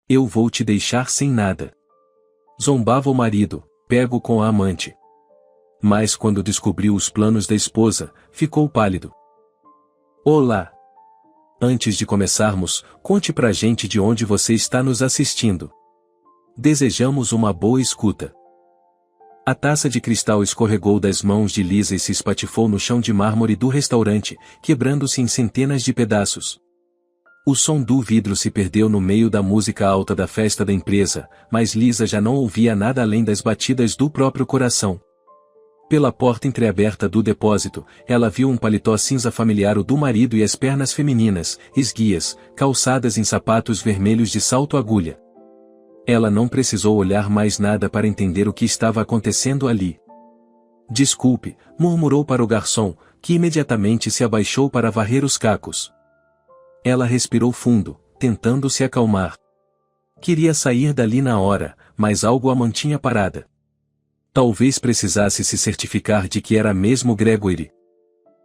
Eu vou te deixar sem nada. Zombava o marido, pego com a amante. Mas quando descobriu os planos da esposa, ficou pálido. Olá! Antes de começarmos, conte pra gente de onde você está nos assistindo. Desejamos uma boa escuta. A taça de cristal escorregou das mãos de Lisa e se espatifou no chão de mármore do restaurante, quebrando-se em centenas de pedaços. O som do vidro se perdeu no meio da música alta da festa da empresa, mas Lisa já não ouvia nada além das batidas do próprio coração. Pela porta entreaberta do depósito, ela viu um paletó cinza familiar do marido e as pernas femininas, esguias, calçadas em sapatos vermelhos de salto-agulha. Ela não precisou olhar mais nada para entender o que estava acontecendo ali. Desculpe, murmurou para o garçom, que imediatamente se abaixou para varrer os cacos. Ela respirou fundo, tentando se acalmar. Queria sair dali na hora, mas algo a mantinha parada. Talvez precisasse se certificar de que era mesmo Gregory.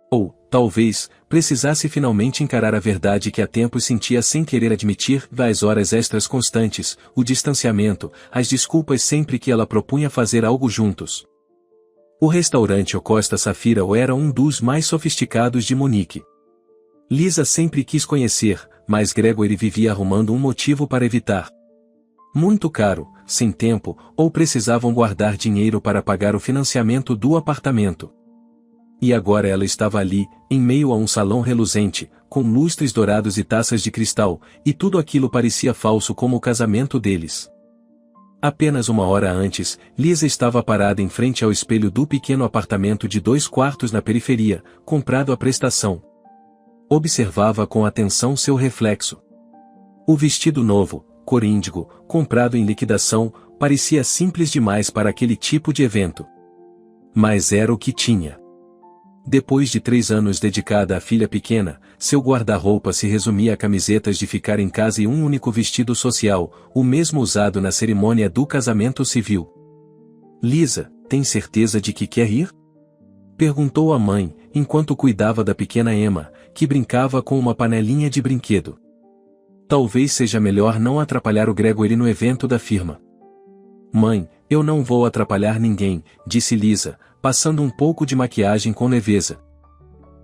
Ou, talvez, precisasse finalmente encarar a verdade que há tempos sentia sem querer admitir, das horas extras constantes, o distanciamento, as desculpas sempre que ela propunha fazer algo juntos. O restaurante O Costa Safira era um dos mais sofisticados de Munique. Lisa sempre quis conhecer, mas Gregory vivia arrumando um motivo para evitar. Muito caro, sem tempo, ou precisavam guardar dinheiro para pagar o financiamento do apartamento. E agora ela estava ali, em meio a um salão reluzente, com lustres dourados e taças de cristal, e tudo aquilo parecia falso como o casamento deles. Apenas uma hora antes, Lisa estava parada em frente ao espelho do pequeno apartamento de 2 quartos na periferia, comprado à prestação. Observava com atenção seu reflexo. O vestido novo, cor índigo, comprado em liquidação, parecia simples demais para aquele tipo de evento. Mas era o que tinha. Depois de 3 anos dedicada à filha pequena, seu guarda-roupa se resumia a camisetas de ficar em casa e um único vestido social, o mesmo usado na cerimônia do casamento civil. Lisa, tem certeza de que quer ir? Perguntou a mãe, enquanto cuidava da pequena Emma, que brincava com uma panelinha de brinquedo. Talvez seja melhor não atrapalhar o Gregory no evento da firma. Mãe, eu não vou atrapalhar ninguém, disse Lisa, passando um pouco de maquiagem com leveza.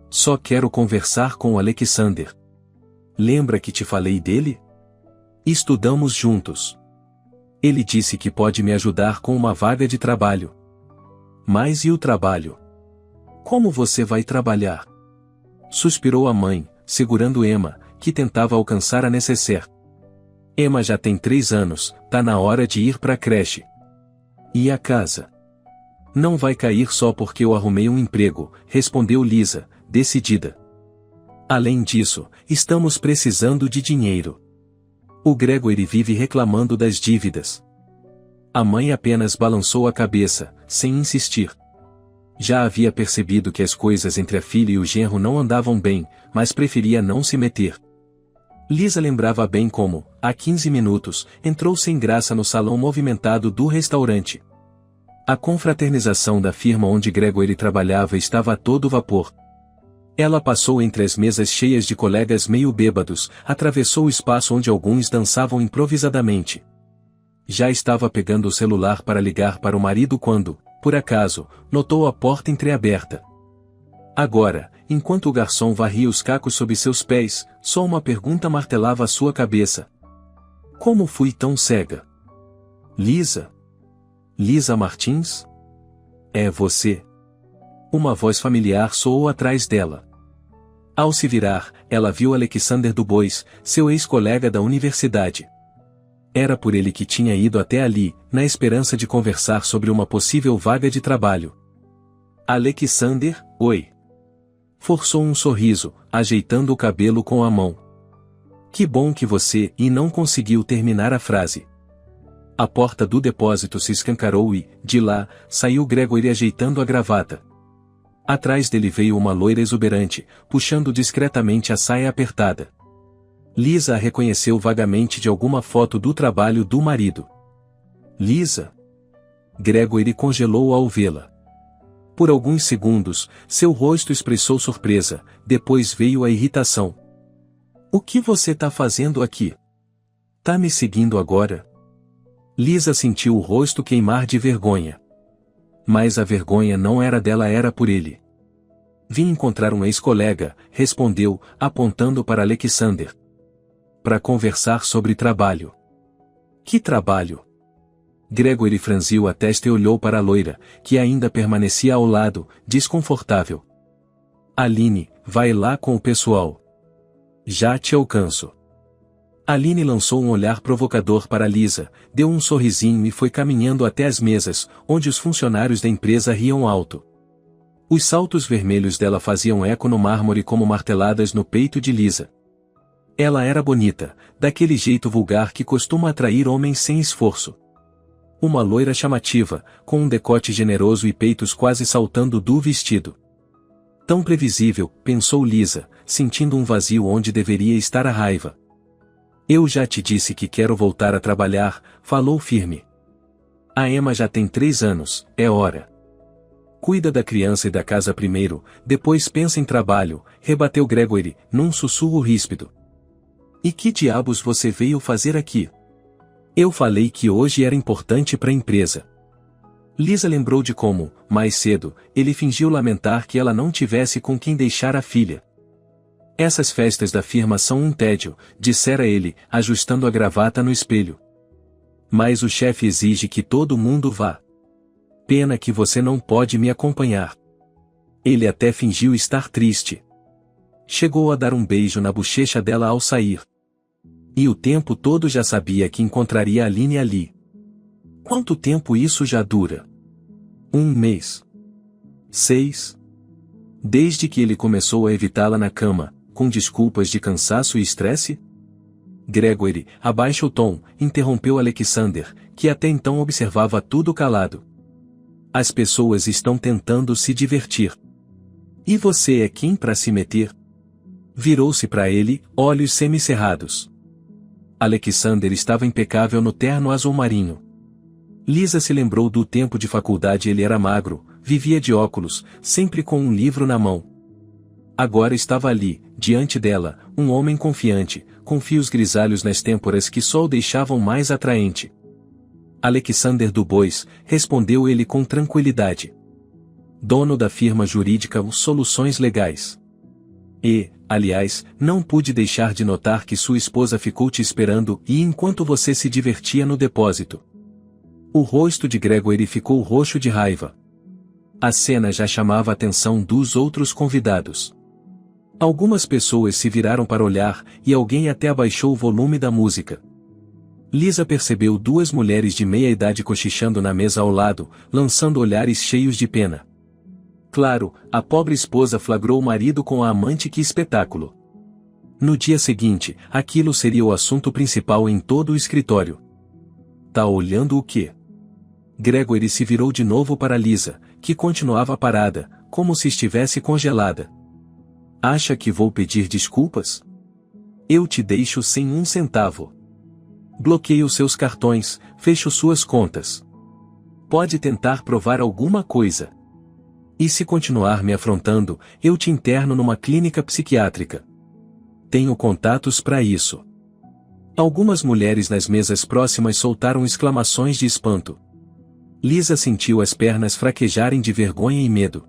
Só quero conversar com o Alexander. Lembra que te falei dele? Estudamos juntos. Ele disse que pode me ajudar com uma vaga de trabalho. Mas e o trabalho? Como você vai trabalhar? Suspirou a mãe, segurando Emma, que tentava alcançar a nécessaire. Emma já tem 3 anos, tá na hora de ir pra creche. E a casa? Não vai cair só porque eu arrumei um emprego, respondeu Lisa, decidida. Além disso, estamos precisando de dinheiro. O Gregory vive reclamando das dívidas. A mãe apenas balançou a cabeça, sem insistir. Já havia percebido que as coisas entre a filha e o genro não andavam bem, mas preferia não se meter. Lisa lembrava bem como, há 15 minutos, entrou sem graça no salão movimentado do restaurante. A confraternização da firma onde Gregory trabalhava estava a todo vapor. Ela passou entre as mesas cheias de colegas meio bêbados, atravessou o espaço onde alguns dançavam improvisadamente. Já estava pegando o celular para ligar para o marido quando, por acaso, notou a porta entreaberta. Agora, enquanto o garçom varria os cacos sob seus pés, só uma pergunta martelava a sua cabeça. Como fui tão cega? Lisa? Lisa Martins? É você? Uma voz familiar soou atrás dela. Ao se virar, ela viu Alexander Dubois, seu ex-colega da universidade. Era por ele que tinha ido até ali, na esperança de conversar sobre uma possível vaga de trabalho. Alexander, oi. Forçou um sorriso, ajeitando o cabelo com a mão. Que bom que você, e não conseguiu terminar a frase. A porta do depósito se escancarou e, de lá, saiu Gregory ajeitando a gravata. Atrás dele veio uma loira exuberante, puxando discretamente a saia apertada. Lisa a reconheceu vagamente de alguma foto do trabalho do marido. Lisa? Gregory congelou ao vê-la. Por alguns segundos, seu rosto expressou surpresa, depois veio a irritação. O que você tá fazendo aqui? Tá me seguindo agora? Lisa sentiu o rosto queimar de vergonha. Mas a vergonha não era dela, era por ele. Vim encontrar um ex-colega, respondeu, apontando para Alexander. Para conversar sobre trabalho. Que trabalho? Gregory franziu a testa e olhou para a loira, que ainda permanecia ao lado, desconfortável. Aline, vai lá com o pessoal. Já te alcanço. Aline lançou um olhar provocador para Lisa, deu um sorrisinho e foi caminhando até as mesas, onde os funcionários da empresa riam alto. Os saltos vermelhos dela faziam eco no mármore como marteladas no peito de Lisa. Ela era bonita, daquele jeito vulgar que costuma atrair homens sem esforço. Uma loira chamativa, com um decote generoso e peitos quase saltando do vestido. Tão previsível, pensou Lisa, sentindo um vazio onde deveria estar a raiva. Eu já te disse que quero voltar a trabalhar, falou firme. A Emma já tem 3 anos, é hora. Cuida da criança e da casa primeiro, depois pensa em trabalho, rebateu Gregory, num sussurro ríspido. E que diabos você veio fazer aqui? Eu falei que hoje era importante para a empresa. Lisa lembrou de como, mais cedo, ele fingiu lamentar que ela não tivesse com quem deixar a filha. Essas festas da firma são um tédio, dissera ele, ajustando a gravata no espelho. Mas o chefe exige que todo mundo vá. Pena que você não pode me acompanhar. Ele até fingiu estar triste. Chegou a dar um beijo na bochecha dela ao sair. E o tempo todo já sabia que encontraria a Aline ali. Quanto tempo isso já dura? 1 mês. 6. Desde que ele começou a evitá-la na cama, com desculpas de cansaço e estresse? Gregory, abaixa o tom, interrompeu Alexander, que até então observava tudo calado. As pessoas estão tentando se divertir. E você é quem para se meter? Virou-se para ele, olhos semicerrados. Alexander estava impecável no terno azul marinho. Lisa se lembrou do tempo de faculdade. Ele era magro, vivia de óculos, sempre com um livro na mão. Agora estava ali, diante dela, um homem confiante, com fios grisalhos nas têmporas que só o deixavam mais atraente. Alexander Dubois, respondeu ele com tranquilidade. Dono da firma jurídica Soluções Legais. E, aliás, não pude deixar de notar que sua esposa ficou te esperando e enquanto você se divertia no depósito. O rosto de Gregory ficou roxo de raiva. A cena já chamava a atenção dos outros convidados. Algumas pessoas se viraram para olhar e alguém até abaixou o volume da música. Lisa percebeu 2 mulheres de meia-idade cochichando na mesa ao lado, lançando olhares cheios de pena. Claro, a pobre esposa flagrou o marido com a amante. Que espetáculo! No dia seguinte, aquilo seria o assunto principal em todo o escritório. Tá olhando o quê? Gregory se virou de novo para Lisa, que continuava parada, como se estivesse congelada. Acha que vou pedir desculpas? Eu te deixo sem 1 centavo. Bloqueio seus cartões, fecho suas contas. Pode tentar provar alguma coisa. E se continuar me afrontando, eu te interno numa clínica psiquiátrica. Tenho contatos para isso. Algumas mulheres nas mesas próximas soltaram exclamações de espanto. Lisa sentiu as pernas fraquejarem de vergonha e medo.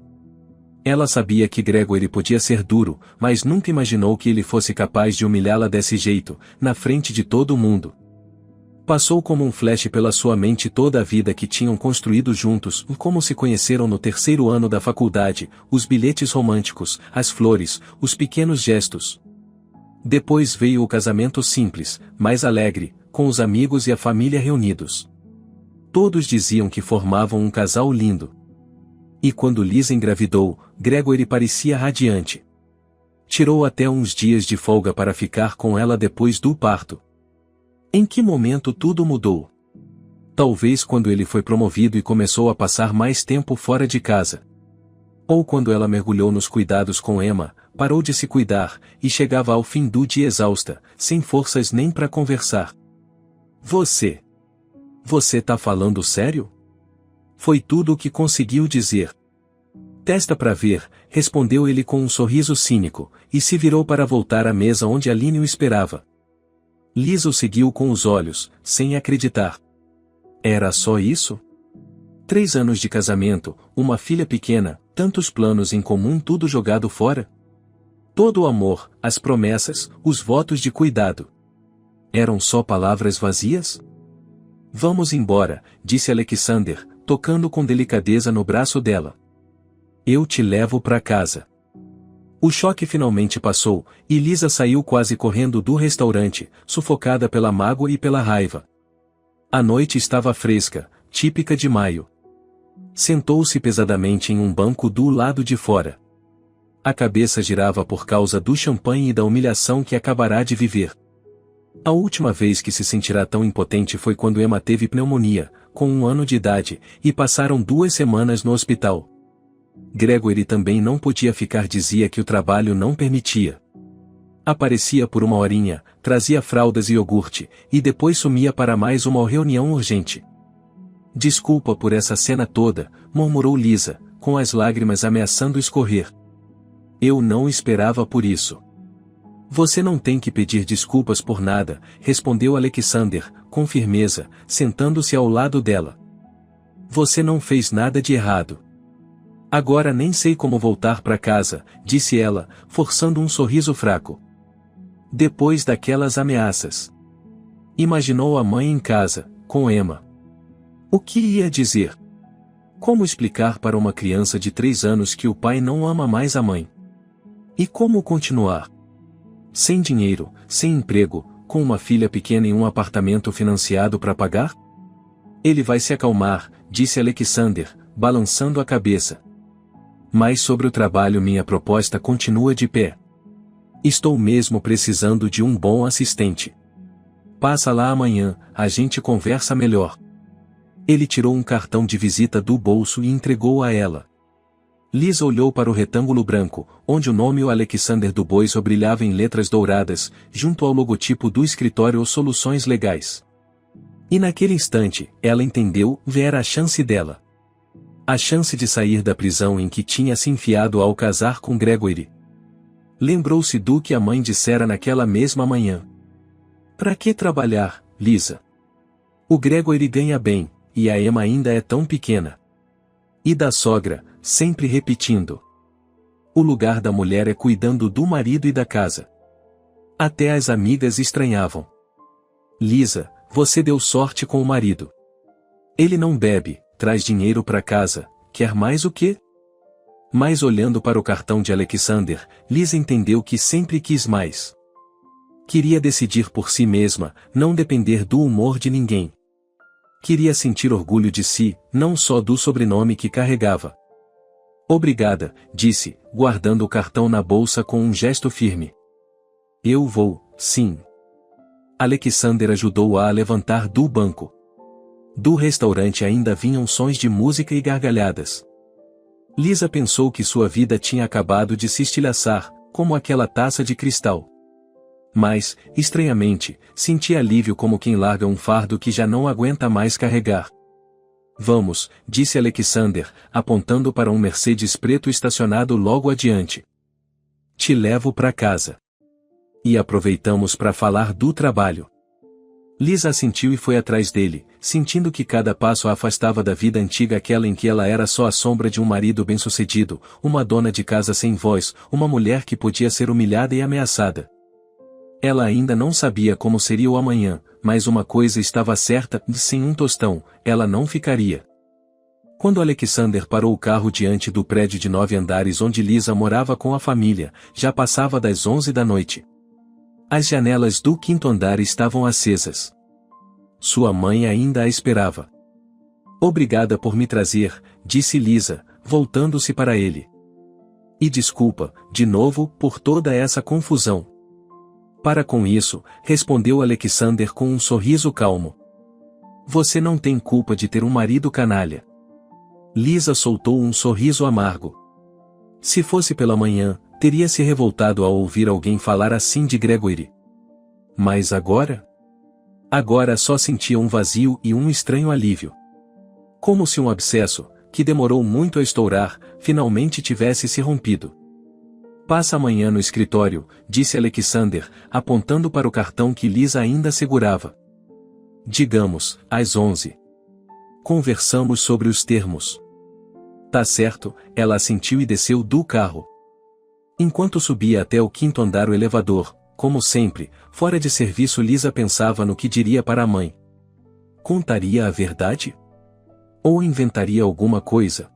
Ela sabia que Gregory podia ser duro, mas nunca imaginou que ele fosse capaz de humilhá-la desse jeito, na frente de todo mundo. Passou como um flash pela sua mente toda a vida que tinham construído juntos, como se conheceram no 3º ano da faculdade, os bilhetes românticos, as flores, os pequenos gestos. Depois veio o casamento simples, mais alegre, com os amigos e a família reunidos. Todos diziam que formavam um casal lindo. E quando Lisa engravidou, Gregory parecia radiante. Tirou até uns dias de folga para ficar com ela depois do parto. Em que momento tudo mudou? Talvez quando ele foi promovido e começou a passar mais tempo fora de casa. Ou quando ela mergulhou nos cuidados com Emma, parou de se cuidar, e chegava ao fim do dia exausta, sem forças nem para conversar. Você tá falando sério? Foi tudo o que conseguiu dizer. Testa pra ver, respondeu ele com um sorriso cínico, e se virou para voltar à mesa onde Aline o esperava. Lisa o seguiu com os olhos, sem acreditar. Era só isso? 3 anos de casamento, uma filha pequena, tantos planos em comum, tudo jogado fora? Todo o amor, as promessas, os votos de cuidado. Eram só palavras vazias? Vamos embora, disse Alexander, tocando com delicadeza no braço dela. Eu te levo para casa. O choque finalmente passou, e Lisa saiu quase correndo do restaurante, sufocada pela mágoa e pela raiva. A noite estava fresca, típica de maio. Sentou-se pesadamente em um banco do lado de fora. A cabeça girava por causa do champanhe e da humilhação que acabará de viver. A última vez que se sentirá tão impotente foi quando Emma teve pneumonia, com 1 ano de idade, e passaram 2 semanas no hospital. Gregory também não podia ficar, dizia que o trabalho não permitia. Aparecia por 1 horinha, trazia fraldas e iogurte, e depois sumia para mais uma reunião urgente. Desculpa por essa cena toda, murmurou Lisa, com as lágrimas ameaçando escorrer. Eu não esperava por isso. Você não tem que pedir desculpas por nada, respondeu Alexander, com firmeza, sentando-se ao lado dela. Você não fez nada de errado. Agora nem sei como voltar para casa, disse ela, forçando um sorriso fraco. Depois daquelas ameaças. Imaginou a mãe em casa, com Emma. O que ia dizer? Como explicar para uma criança de 3 anos que o pai não ama mais a mãe? E como continuar? Sem dinheiro, sem emprego, com uma filha pequena em um apartamento financiado para pagar? Ele vai se acalmar, disse Alexander, balançando a cabeça. Mas sobre o trabalho minha proposta continua de pé. Estou mesmo precisando de um bom assistente. Passa lá amanhã, a gente conversa melhor. Ele tirou um cartão de visita do bolso e entregou a ela. Lisa olhou para o retângulo branco, onde o nome Alexander Dubois brilhava em letras douradas, junto ao logotipo do escritório Soluções Legais. E naquele instante, ela entendeu, era a chance dela. A chance de sair da prisão em que tinha se enfiado ao casar com Gregory. Lembrou-se do que a mãe dissera naquela mesma manhã. Para que trabalhar, Lisa? O Gregory ganha bem, e a Emma ainda é tão pequena. E da sogra, sempre repetindo. O lugar da mulher é cuidando do marido e da casa. Até as amigas estranhavam. Lisa, você deu sorte com o marido. Ele não bebe, traz dinheiro para casa, quer mais o quê? Mas olhando para o cartão de Alexander, Lisa entendeu que sempre quis mais. Queria decidir por si mesma, não depender do humor de ninguém. Queria sentir orgulho de si, não só do sobrenome que carregava. Obrigada, disse, guardando o cartão na bolsa com um gesto firme. Eu vou, sim. Alexander ajudou-a a levantar do banco. Do restaurante ainda vinham sons de música e gargalhadas. Lisa pensou que sua vida tinha acabado de se estilhaçar, como aquela taça de cristal. Mas, estranhamente, sentia alívio como quem larga um fardo que já não aguenta mais carregar. Vamos, disse Alexander, apontando para um Mercedes preto estacionado logo adiante. Te levo para casa. E aproveitamos para falar do trabalho. Lisa assentiu e foi atrás dele, sentindo que cada passo a afastava da vida antiga, aquela em que ela era só a sombra de um marido bem-sucedido, uma dona de casa sem voz, uma mulher que podia ser humilhada e ameaçada. Ela ainda não sabia como seria o amanhã, mas uma coisa estava certa, sem um tostão, ela não ficaria. Quando Alexander parou o carro diante do prédio de 9 andares onde Lisa morava com a família, já passava das 11 da noite. As janelas do 5º andar estavam acesas. Sua mãe ainda a esperava. Obrigada por me trazer, disse Lisa, voltando-se para ele. E desculpa, de novo, por toda essa confusão. Para com isso, respondeu Alexander com um sorriso calmo. Você não tem culpa de ter um marido canalha. Lisa soltou um sorriso amargo. Se fosse pela manhã, teria se revoltado ao ouvir alguém falar assim de Gregory. Mas agora? Agora só sentia um vazio e um estranho alívio. Como se um abscesso, que demorou muito a estourar, finalmente tivesse se rompido. Passa amanhã no escritório, disse Alexander, apontando para o cartão que Lisa ainda segurava. Digamos, às 11. Conversamos sobre os termos. Tá certo, ela assentiu e desceu do carro. Enquanto subia até o 5º andar o elevador, como sempre, fora de serviço, Lisa pensava no que diria para a mãe. Contaria a verdade? Ou inventaria alguma coisa?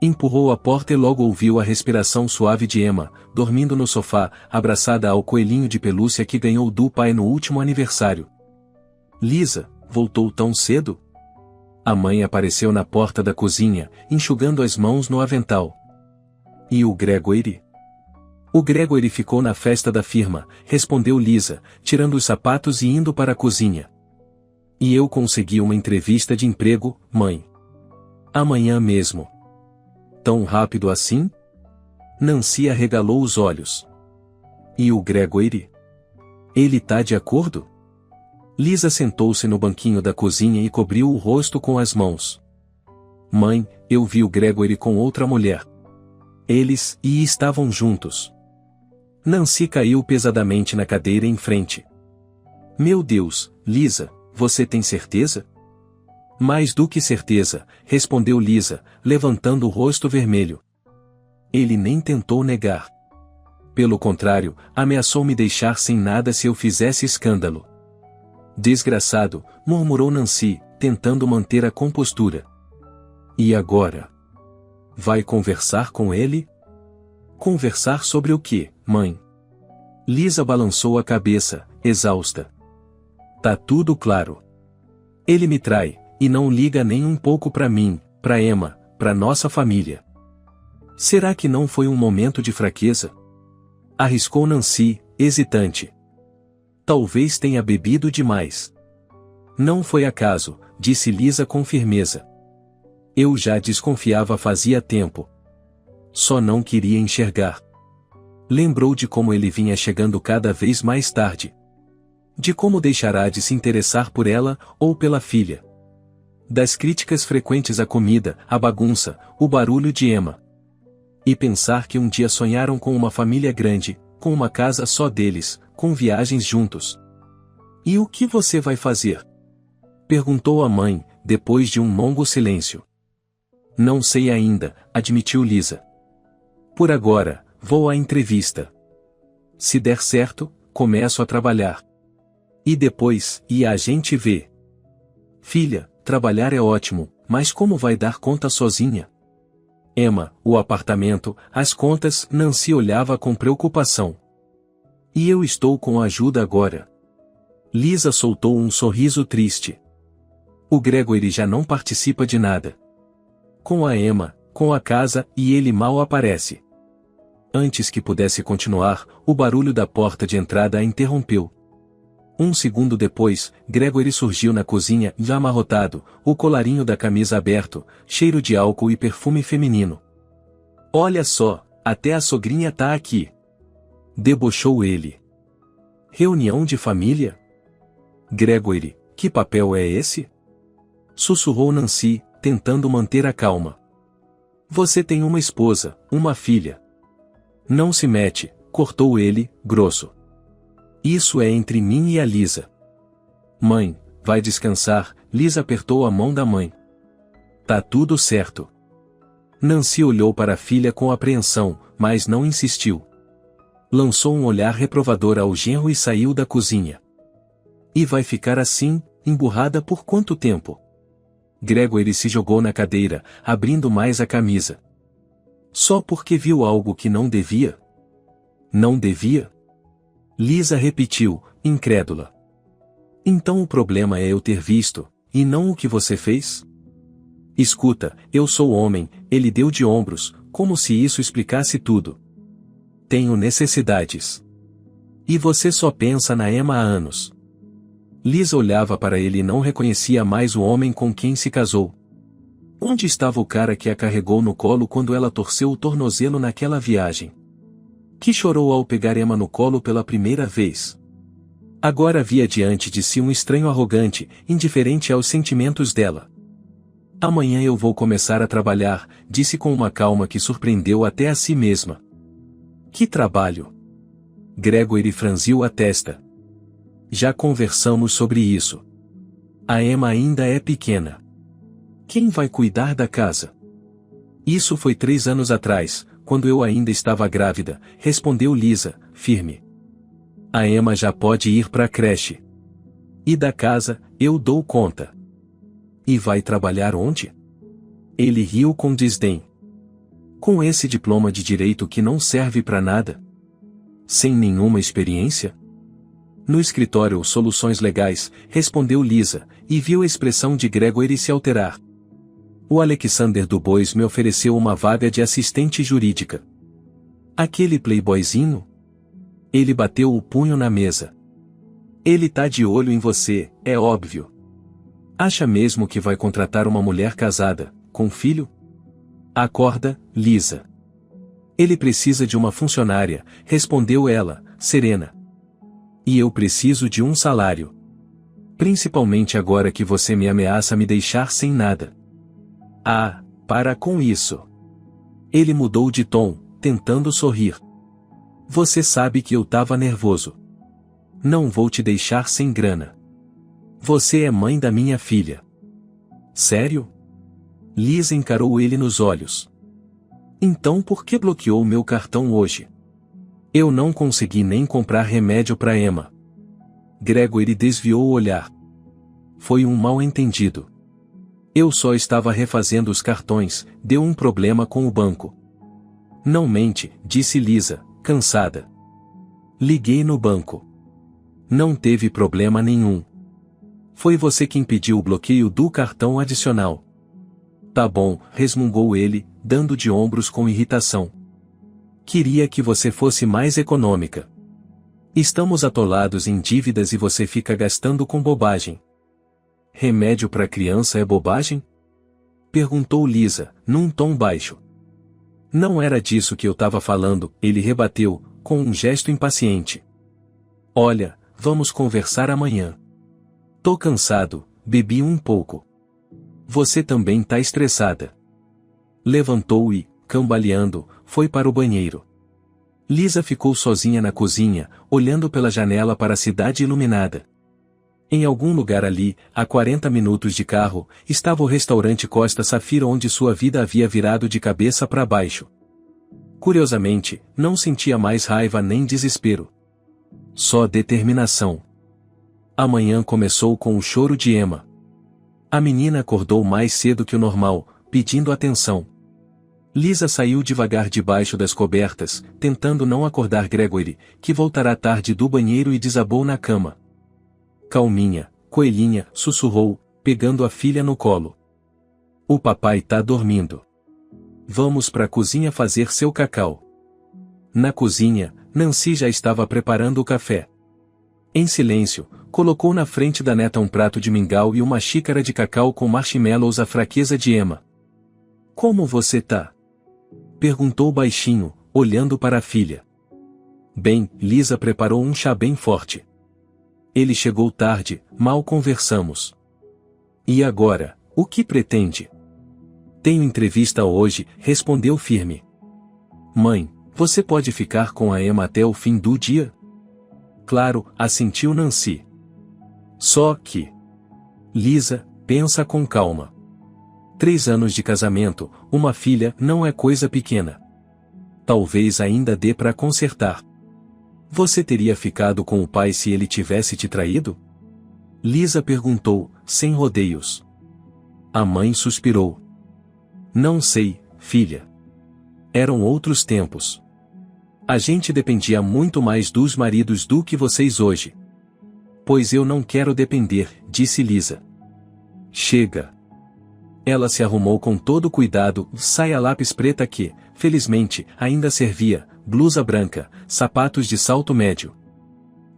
Empurrou a porta e logo ouviu a respiração suave de Emma, dormindo no sofá, abraçada ao coelhinho de pelúcia que ganhou do pai no último aniversário. Lisa, voltou tão cedo? A mãe apareceu na porta da cozinha, enxugando as mãos no avental. E o Gregory? O Gregory ficou na festa da firma, respondeu Lisa, tirando os sapatos e indo para a cozinha. E eu consegui uma entrevista de emprego, mãe. Amanhã mesmo. Tão rápido assim? Nancy arregalou os olhos. E o Gregory? Ele tá de acordo? Lisa sentou-se no banquinho da cozinha e cobriu o rosto com as mãos. Mãe, eu vi o Gregory com outra mulher. Eles estavam juntos. Nancy caiu pesadamente na cadeira em frente. Meu Deus, Lisa, você tem certeza? Mais do que certeza, respondeu Lisa, levantando o rosto vermelho. Ele nem tentou negar. Pelo contrário, ameaçou me deixar sem nada se eu fizesse escândalo. Desgraçado, murmurou Nancy, tentando manter a compostura. E agora? Vai conversar com ele? Conversar sobre o quê, mãe? Lisa balançou a cabeça, exausta. Tá tudo claro. Ele me trai, e não liga nem um pouco para mim, para Emma, para nossa família. Será que não foi um momento de fraqueza? Arriscou Nancy, hesitante. Talvez tenha bebido demais. Não foi acaso, disse Lisa com firmeza. Eu já desconfiava fazia tempo. Só não queria enxergar. Lembrou de como ele vinha chegando cada vez mais tarde. De como deixará de se interessar por ela, ou pela filha. Das críticas frequentes à comida, à bagunça, o barulho de Emma. E pensar que um dia sonharam com uma família grande, com uma casa só deles, com viagens juntos. E o que você vai fazer? Perguntou a mãe, depois de um longo silêncio. Não sei ainda, admitiu Lisa. Por agora, vou à entrevista. Se der certo, começo a trabalhar. E depois, a gente vê. Filha, trabalhar é ótimo, mas como vai dar conta sozinha? Emma, o apartamento, as contas, Nancy olhava com preocupação. E eu estou com ajuda agora. Lisa soltou um sorriso triste. O Gregory já não participa de nada. Com a Emma, com a casa, e ele mal aparece. Antes que pudesse continuar, o barulho da porta de entrada a interrompeu. Um segundo depois, Gregory surgiu na cozinha, já amarrotado, o colarinho da camisa aberto, cheiro de álcool e perfume feminino. Olha só, até a sogrinha tá aqui. Debochou ele. Reunião de família? Gregory, que papel é esse? Sussurrou Nancy, tentando manter a calma. Você tem uma esposa, uma filha. Não se mete, cortou ele, grosso. Isso é entre mim e a Lisa. Mãe, vai descansar, Lisa apertou a mão da mãe. Tá tudo certo. Nancy olhou para a filha com apreensão, mas não insistiu. Lançou um olhar reprovador ao genro e saiu da cozinha. E vai ficar assim, emburrada por quanto tempo? Gregory se jogou na cadeira, abrindo mais a camisa. Só porque viu algo que não devia? Não devia? Lisa repetiu, incrédula. Então o problema é eu ter visto, e não o que você fez? Escuta, eu sou homem, ele deu de ombros, como se isso explicasse tudo. Tenho necessidades. E você só pensa na Emma há anos. Lisa olhava para ele e não reconhecia mais o homem com quem se casou. Onde estava o cara que a carregou no colo quando ela torceu o tornozelo naquela viagem? Que chorou ao pegar Emma no colo pela primeira vez? Agora via diante de si um estranho arrogante, indiferente aos sentimentos dela. Amanhã eu vou começar a trabalhar, disse com uma calma que surpreendeu até a si mesma. Que trabalho! Gregory franziu a testa. Já conversamos sobre isso. A Emma ainda é pequena. Quem vai cuidar da casa? Isso foi 3 anos atrás, quando eu ainda estava grávida, respondeu Lisa, firme. A Emma já pode ir para a creche. E da casa, eu dou conta. E vai trabalhar onde? Ele riu com desdém. Com esse diploma de direito que não serve para nada? Sem nenhuma experiência? No escritório Soluções Legais, respondeu Lisa, e viu a expressão de Gregory se alterar. O Alexander Dubois me ofereceu uma vaga de assistente jurídica. Aquele playboyzinho? Ele bateu o punho na mesa. Ele tá de olho em você, é óbvio. Acha mesmo que vai contratar uma mulher casada, com filho? Acorda, Lisa. Ele precisa de uma funcionária, respondeu ela, serena. E eu preciso de um salário. Principalmente agora que você me ameaça me deixar sem nada. Ah, para com isso. Ele mudou de tom, tentando sorrir. Você sabe que eu tava nervoso. Não vou te deixar sem grana. Você é mãe da minha filha. Sério? Lisa encarou ele nos olhos. Então por que bloqueou meu cartão hoje? Eu não consegui nem comprar remédio para Emma. Gregory desviou o olhar. Foi um mal-entendido. Eu só estava refazendo os cartões, deu um problema com o banco. Não mente, disse Lisa, cansada. Liguei no banco. Não teve problema nenhum. Foi você quem pediu o bloqueio do cartão adicional. Tá bom, resmungou ele, dando de ombros com irritação. Queria que você fosse mais econômica. Estamos atolados em dívidas e você fica gastando com bobagem. Remédio para criança é bobagem? Perguntou Lisa, num tom baixo. Não era disso que eu estava falando, ele rebateu, com um gesto impaciente. Olha, vamos conversar amanhã. Tô cansado, bebi um pouco. Você também tá estressada. Levantou e, cambaleando, foi para o banheiro. Lisa ficou sozinha na cozinha, olhando pela janela para a cidade iluminada. Em algum lugar ali, a 40 minutos de carro, estava o restaurante Costa Safira onde sua vida havia virado de cabeça para baixo. Curiosamente, não sentia mais raiva nem desespero. Só determinação. Amanhã começou com o choro de Emma. A menina acordou mais cedo que o normal, pedindo atenção. Lisa saiu devagar debaixo das cobertas, tentando não acordar Gregory, que voltará tarde do banheiro e desabou na cama. Calminha, coelhinha, sussurrou, pegando a filha no colo. O papai tá dormindo. Vamos pra cozinha fazer seu cacau. Na cozinha, Nancy já estava preparando o café. Em silêncio, colocou na frente da neta um prato de mingau e uma xícara de cacau com marshmallows à fraqueza de Emma. Como você tá? Perguntou baixinho, olhando para a filha. Bem, Lisa preparou um chá bem forte. Ele chegou tarde, mal conversamos. E agora, o que pretende? Tenho entrevista hoje, respondeu firme. Mãe, você pode ficar com a Emma até o fim do dia? Claro, assentiu Nancy. Só que... Lisa, pensa com calma. 3 anos de casamento, uma filha não é coisa pequena. Talvez ainda dê para consertar. Você teria ficado com o pai se ele tivesse te traído? Lisa perguntou, sem rodeios. A mãe suspirou. Não sei, filha. Eram outros tempos. A gente dependia muito mais dos maridos do que vocês hoje. Pois eu não quero depender, disse Lisa. Chega. Ela se arrumou com todo cuidado, saia lápis preta que, felizmente, ainda servia, blusa branca, sapatos de salto médio.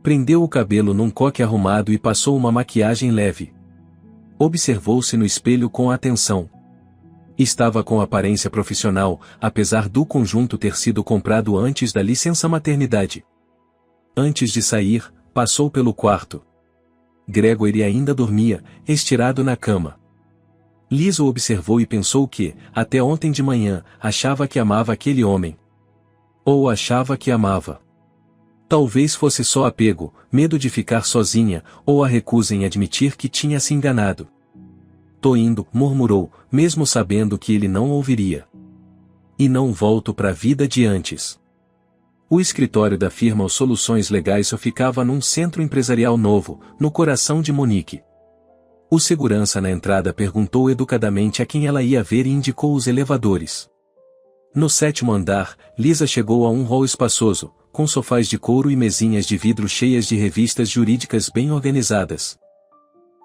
Prendeu o cabelo num coque arrumado e passou uma maquiagem leve. Observou-se no espelho com atenção. Estava com aparência profissional, apesar do conjunto ter sido comprado antes da licença maternidade. Antes de sair, passou pelo quarto. Gregory ainda dormia, estirado na cama. Lisa o observou e pensou que, até ontem de manhã, achava que amava aquele homem. Ou achava que amava. Talvez fosse só apego, medo de ficar sozinha, ou a recusa em admitir que tinha se enganado. Tô indo, murmurou, mesmo sabendo que ele não ouviria. E não volto para a vida de antes. O escritório da firma Soluções Legais só ficava num centro empresarial novo, no coração de Monique. O segurança na entrada perguntou educadamente a quem ela ia ver e indicou os elevadores. No 7º andar, Lisa chegou a um hall espaçoso, com sofás de couro e mesinhas de vidro cheias de revistas jurídicas bem organizadas.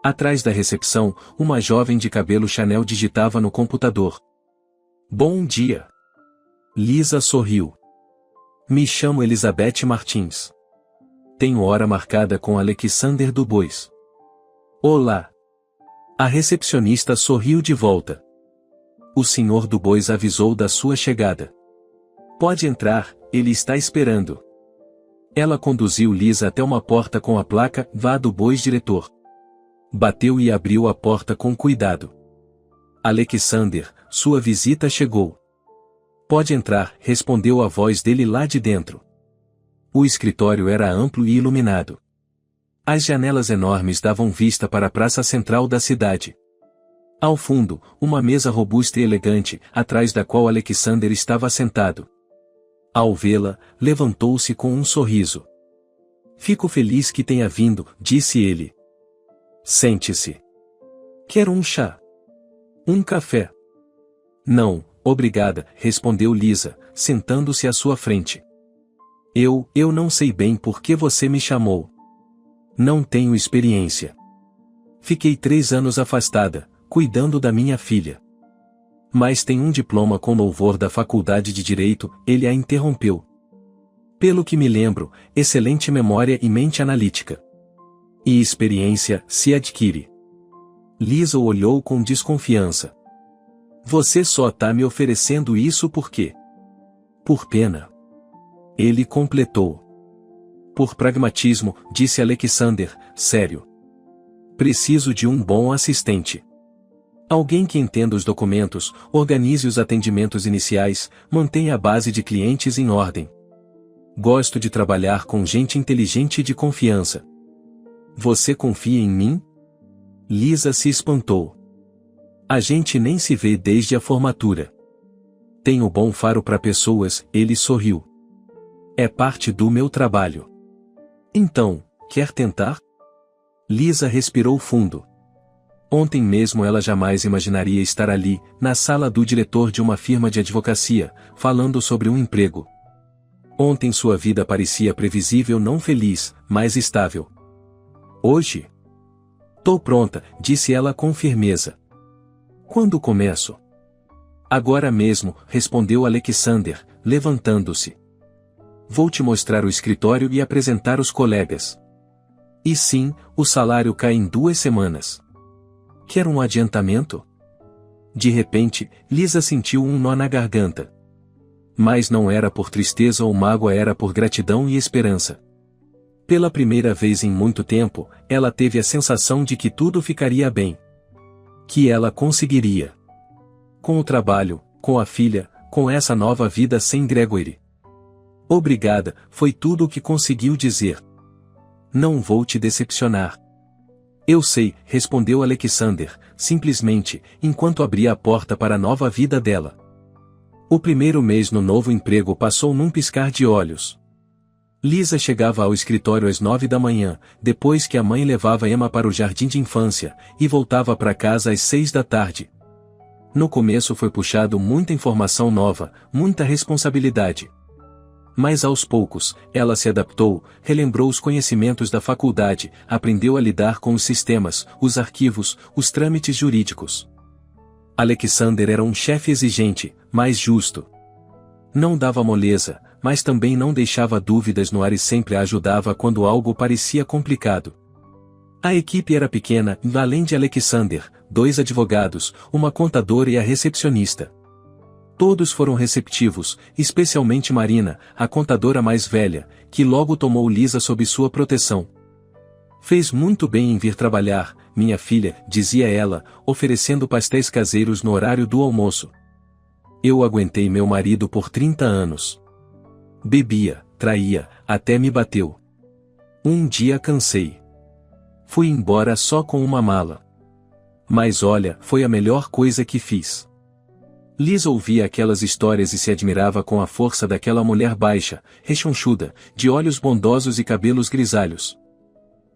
Atrás da recepção, uma jovem de cabelo Chanel digitava no computador. Bom dia. Lisa sorriu. Me chamo Elizabeth Martins. Tenho hora marcada com Alexander Dubois. Olá. A recepcionista sorriu de volta. O Sr. Dubois avisou da sua chegada. Pode entrar, ele está esperando. Ela conduziu Lisa até uma porta com a placa Vá Dubois diretor. Bateu e abriu a porta com cuidado. Alexander, sua visita chegou. Pode entrar, respondeu a voz dele lá de dentro. O escritório era amplo e iluminado. As janelas enormes davam vista para a praça central da cidade. Ao fundo, uma mesa robusta e elegante, atrás da qual Alexander estava sentado. Ao vê-la, levantou-se com um sorriso. Fico feliz que tenha vindo, disse ele. Sente-se. Quer um chá? Um café? Não, obrigada, respondeu Lisa, sentando-se à sua frente. Eu não sei bem por que você me chamou. Não tenho experiência. Fiquei 3 anos afastada, cuidando da minha filha. Mas tem um diploma com louvor da Faculdade de Direito, ele a interrompeu. Pelo que me lembro, excelente memória e mente analítica. E experiência se adquire. Lisa o olhou com desconfiança. Você só tá me oferecendo isso por quê? Por pena. Ele completou. Por pragmatismo, disse Alexander, sério. Preciso de um bom assistente. Alguém que entenda os documentos, organize os atendimentos iniciais, mantenha a base de clientes em ordem. Gosto de trabalhar com gente inteligente e de confiança. Você confia em mim? Lisa se espantou. A gente nem se vê desde a formatura. Tenho bom faro para pessoas, ele sorriu. É parte do meu trabalho. Então, quer tentar? Lisa respirou fundo. Ontem mesmo ela jamais imaginaria estar ali, na sala do diretor de uma firma de advocacia, falando sobre um emprego. Ontem sua vida parecia previsível, não feliz, mas estável. Hoje? Tô pronta, disse ela com firmeza. Quando começo? Agora mesmo, respondeu Alexander, levantando-se. Vou te mostrar o escritório e apresentar os colegas. E sim, o salário cai em 2 semanas. Quer um adiantamento? De repente, Lisa sentiu um nó na garganta. Mas não era por tristeza ou mágoa, era por gratidão e esperança. Pela primeira vez em muito tempo, ela teve a sensação de que tudo ficaria bem. Que ela conseguiria. Com o trabalho, com a filha, com essa nova vida sem Gregory. Obrigada, foi tudo o que conseguiu dizer. Não vou te decepcionar. Eu sei, respondeu Alexander, simplesmente, enquanto abria a porta para a nova vida dela. O primeiro mês no novo emprego passou num piscar de olhos. Lisa chegava ao escritório às 9 da manhã, depois que a mãe levava Emma para o jardim de infância, e voltava para casa às 6 da tarde. No começo foi puxado muita informação nova, muita responsabilidade. Mas aos poucos, ela se adaptou, relembrou os conhecimentos da faculdade, aprendeu a lidar com os sistemas, os arquivos, os trâmites jurídicos. Alexander era um chefe exigente, mas justo. Não dava moleza, mas também não deixava dúvidas no ar e sempre a ajudava quando algo parecia complicado. A equipe era pequena, e além de Alexander, 2 advogados, uma contadora e a recepcionista. Todos foram receptivos, especialmente Marina, a contadora mais velha, que logo tomou Lisa sob sua proteção. Fez muito bem em vir trabalhar, minha filha, dizia ela, oferecendo pastéis caseiros no horário do almoço. Eu aguentei meu marido por 30 anos. Bebia, traía, até me bateu. Um dia cansei. Fui embora só com uma mala. Mas olha, foi a melhor coisa que fiz. Lisa ouvia aquelas histórias e se admirava com a força daquela mulher baixa, rechonchuda, de olhos bondosos e cabelos grisalhos.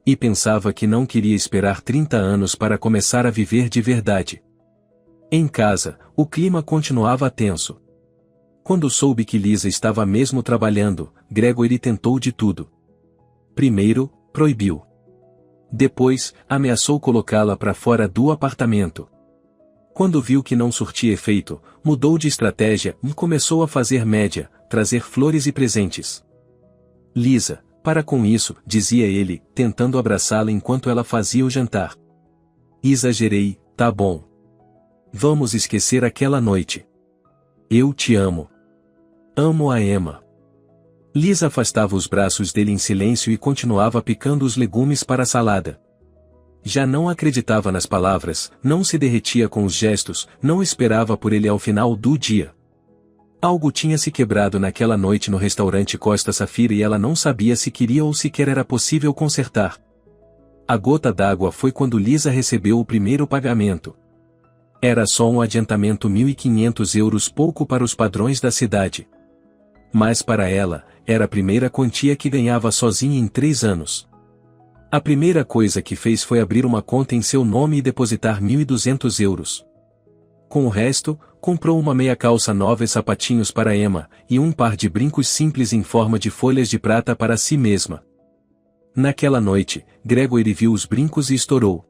E pensava que não queria esperar 30 anos para começar a viver de verdade. Em casa, o clima continuava tenso. Quando soube que Lisa estava mesmo trabalhando, Gregory tentou de tudo. Primeiro, proibiu. Depois, ameaçou colocá-la para fora do apartamento. Quando viu que não surtia efeito, mudou de estratégia e começou a fazer média, trazer flores e presentes. Lisa, para com isso, dizia ele, tentando abraçá-la enquanto ela fazia o jantar. Exagerei, tá bom. Vamos esquecer aquela noite. Eu te amo. Amo a Emma. Lisa afastava os braços dele em silêncio e continuava picando os legumes para a salada. Já não acreditava nas palavras, não se derretia com os gestos, não esperava por ele ao final do dia. Algo tinha se quebrado naquela noite no restaurante Costa Safira e ela não sabia se queria ou sequer era possível consertar. A gota d'água foi quando Lisa recebeu o primeiro pagamento. Era só um adiantamento 1.500 euros, pouco para os padrões da cidade. Mas para ela, era a primeira quantia que ganhava sozinha em 3 anos. A primeira coisa que fez foi abrir uma conta em seu nome e depositar 1.200 euros. Com o resto, comprou uma meia calça nova e sapatinhos para Emma, e um par de brincos simples em forma de folhas de prata para si mesma. Naquela noite, Gregory viu os brincos e estourou.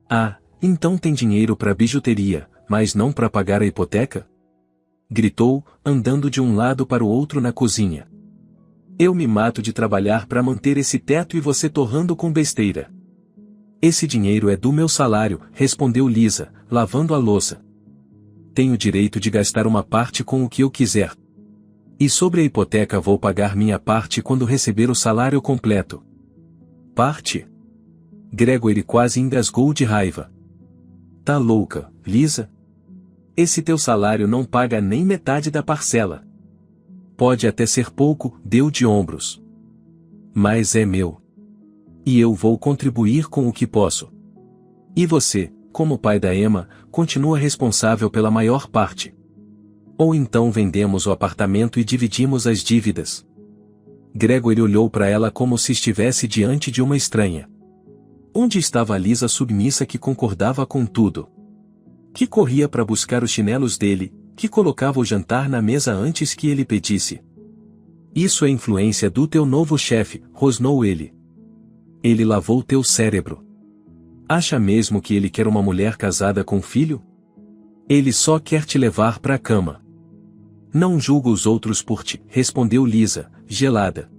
Ah, então tem dinheiro para bijuteria, mas não para pagar a hipoteca? Gritou, andando de um lado para o outro na cozinha. Eu me mato de trabalhar para manter esse teto e você torrando com besteira. Esse dinheiro é do meu salário, respondeu Lisa, lavando a louça. Tenho direito de gastar uma parte com o que eu quiser. E sobre a hipoteca vou pagar minha parte quando receber o salário completo. Parte? Gregory quase engasgou de raiva. Tá louca, Lisa? Esse teu salário não paga nem metade da parcela. Pode até ser pouco, deu de ombros. Mas é meu. E eu vou contribuir com o que posso. E você, como pai da Emma, continua responsável pela maior parte. Ou então vendemos o apartamento e dividimos as dívidas. Gregory olhou para ela como se estivesse diante de uma estranha. Onde estava a Lisa submissa que concordava com tudo? Que corria para buscar os chinelos dele, que colocava o jantar na mesa antes que ele pedisse. Isso é influência do teu novo chefe, rosnou ele. Ele lavou teu cérebro. Acha mesmo que ele quer uma mulher casada com filho? Ele só quer te levar para a cama. Não julgo os outros por ti, respondeu Lisa, gelada.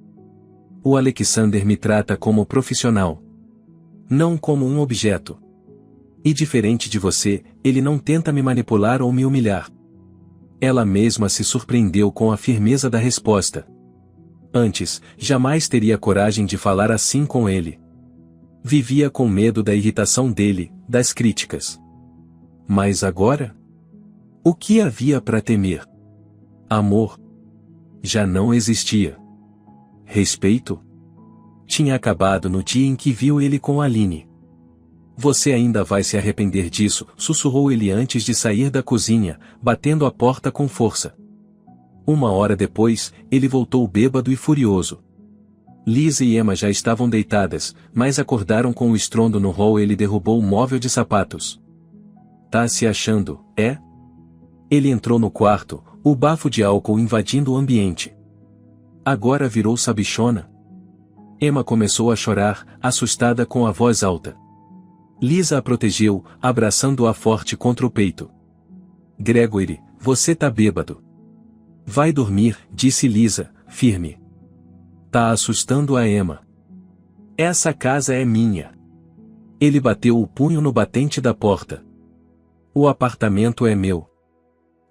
O Alexander me trata como profissional. Não como um objeto. E diferente de você, ele não tenta me manipular ou me humilhar. Ela mesma se surpreendeu com a firmeza da resposta. Antes, jamais teria coragem de falar assim com ele. Vivia com medo da irritação dele, das críticas. Mas agora? O que havia para temer? Amor? Já não existia. Respeito? Tinha acabado no dia em que viu ele com Aline. Você ainda vai se arrepender disso, sussurrou ele antes de sair da cozinha, batendo a porta com força. 1 hora depois, ele voltou bêbado e furioso. Lisa e Emma já estavam deitadas, mas acordaram com o estrondo no hall. Ele derrubou o móvel de sapatos. Tá se achando, é? Ele entrou no quarto, o bafo de álcool invadindo o ambiente. Agora virou sabichona? Emma começou a chorar, assustada com a voz alta. Lisa a protegeu, abraçando-a forte contra o peito. Gregory, você tá bêbado. Vai dormir, disse Lisa, firme. Tá assustando a Emma. Essa casa é minha. Ele bateu o punho no batente da porta. O apartamento é meu.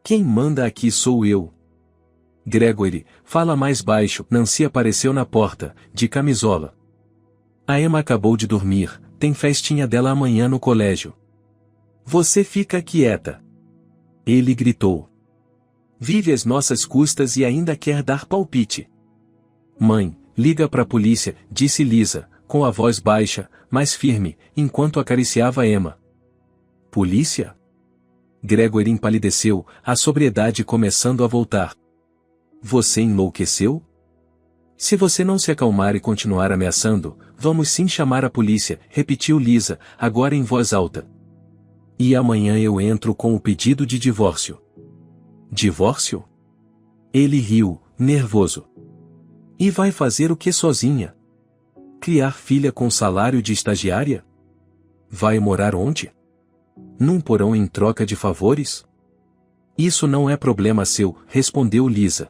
Quem manda aqui sou eu. Gregory, fala mais baixo. Nancy apareceu na porta, de camisola. A Emma acabou de dormir, tem festinha dela amanhã no colégio. Você fica quieta. Ele gritou. Vive às nossas custas e ainda quer dar palpite. Mãe, liga pra polícia, disse Lisa, com a voz baixa, mas firme, enquanto acariciava Emma. Polícia? Gregory empalideceu, a sobriedade começando a voltar. Você enlouqueceu? Se você não se acalmar e continuar ameaçando, vamos sim chamar a polícia, repetiu Lisa, agora em voz alta. E amanhã eu entro com o pedido de divórcio. Divórcio? Ele riu, nervoso. E vai fazer o que sozinha? Criar filha com salário de estagiária? Vai morar onde? Num porão em troca de favores? Isso não é problema seu, respondeu Lisa.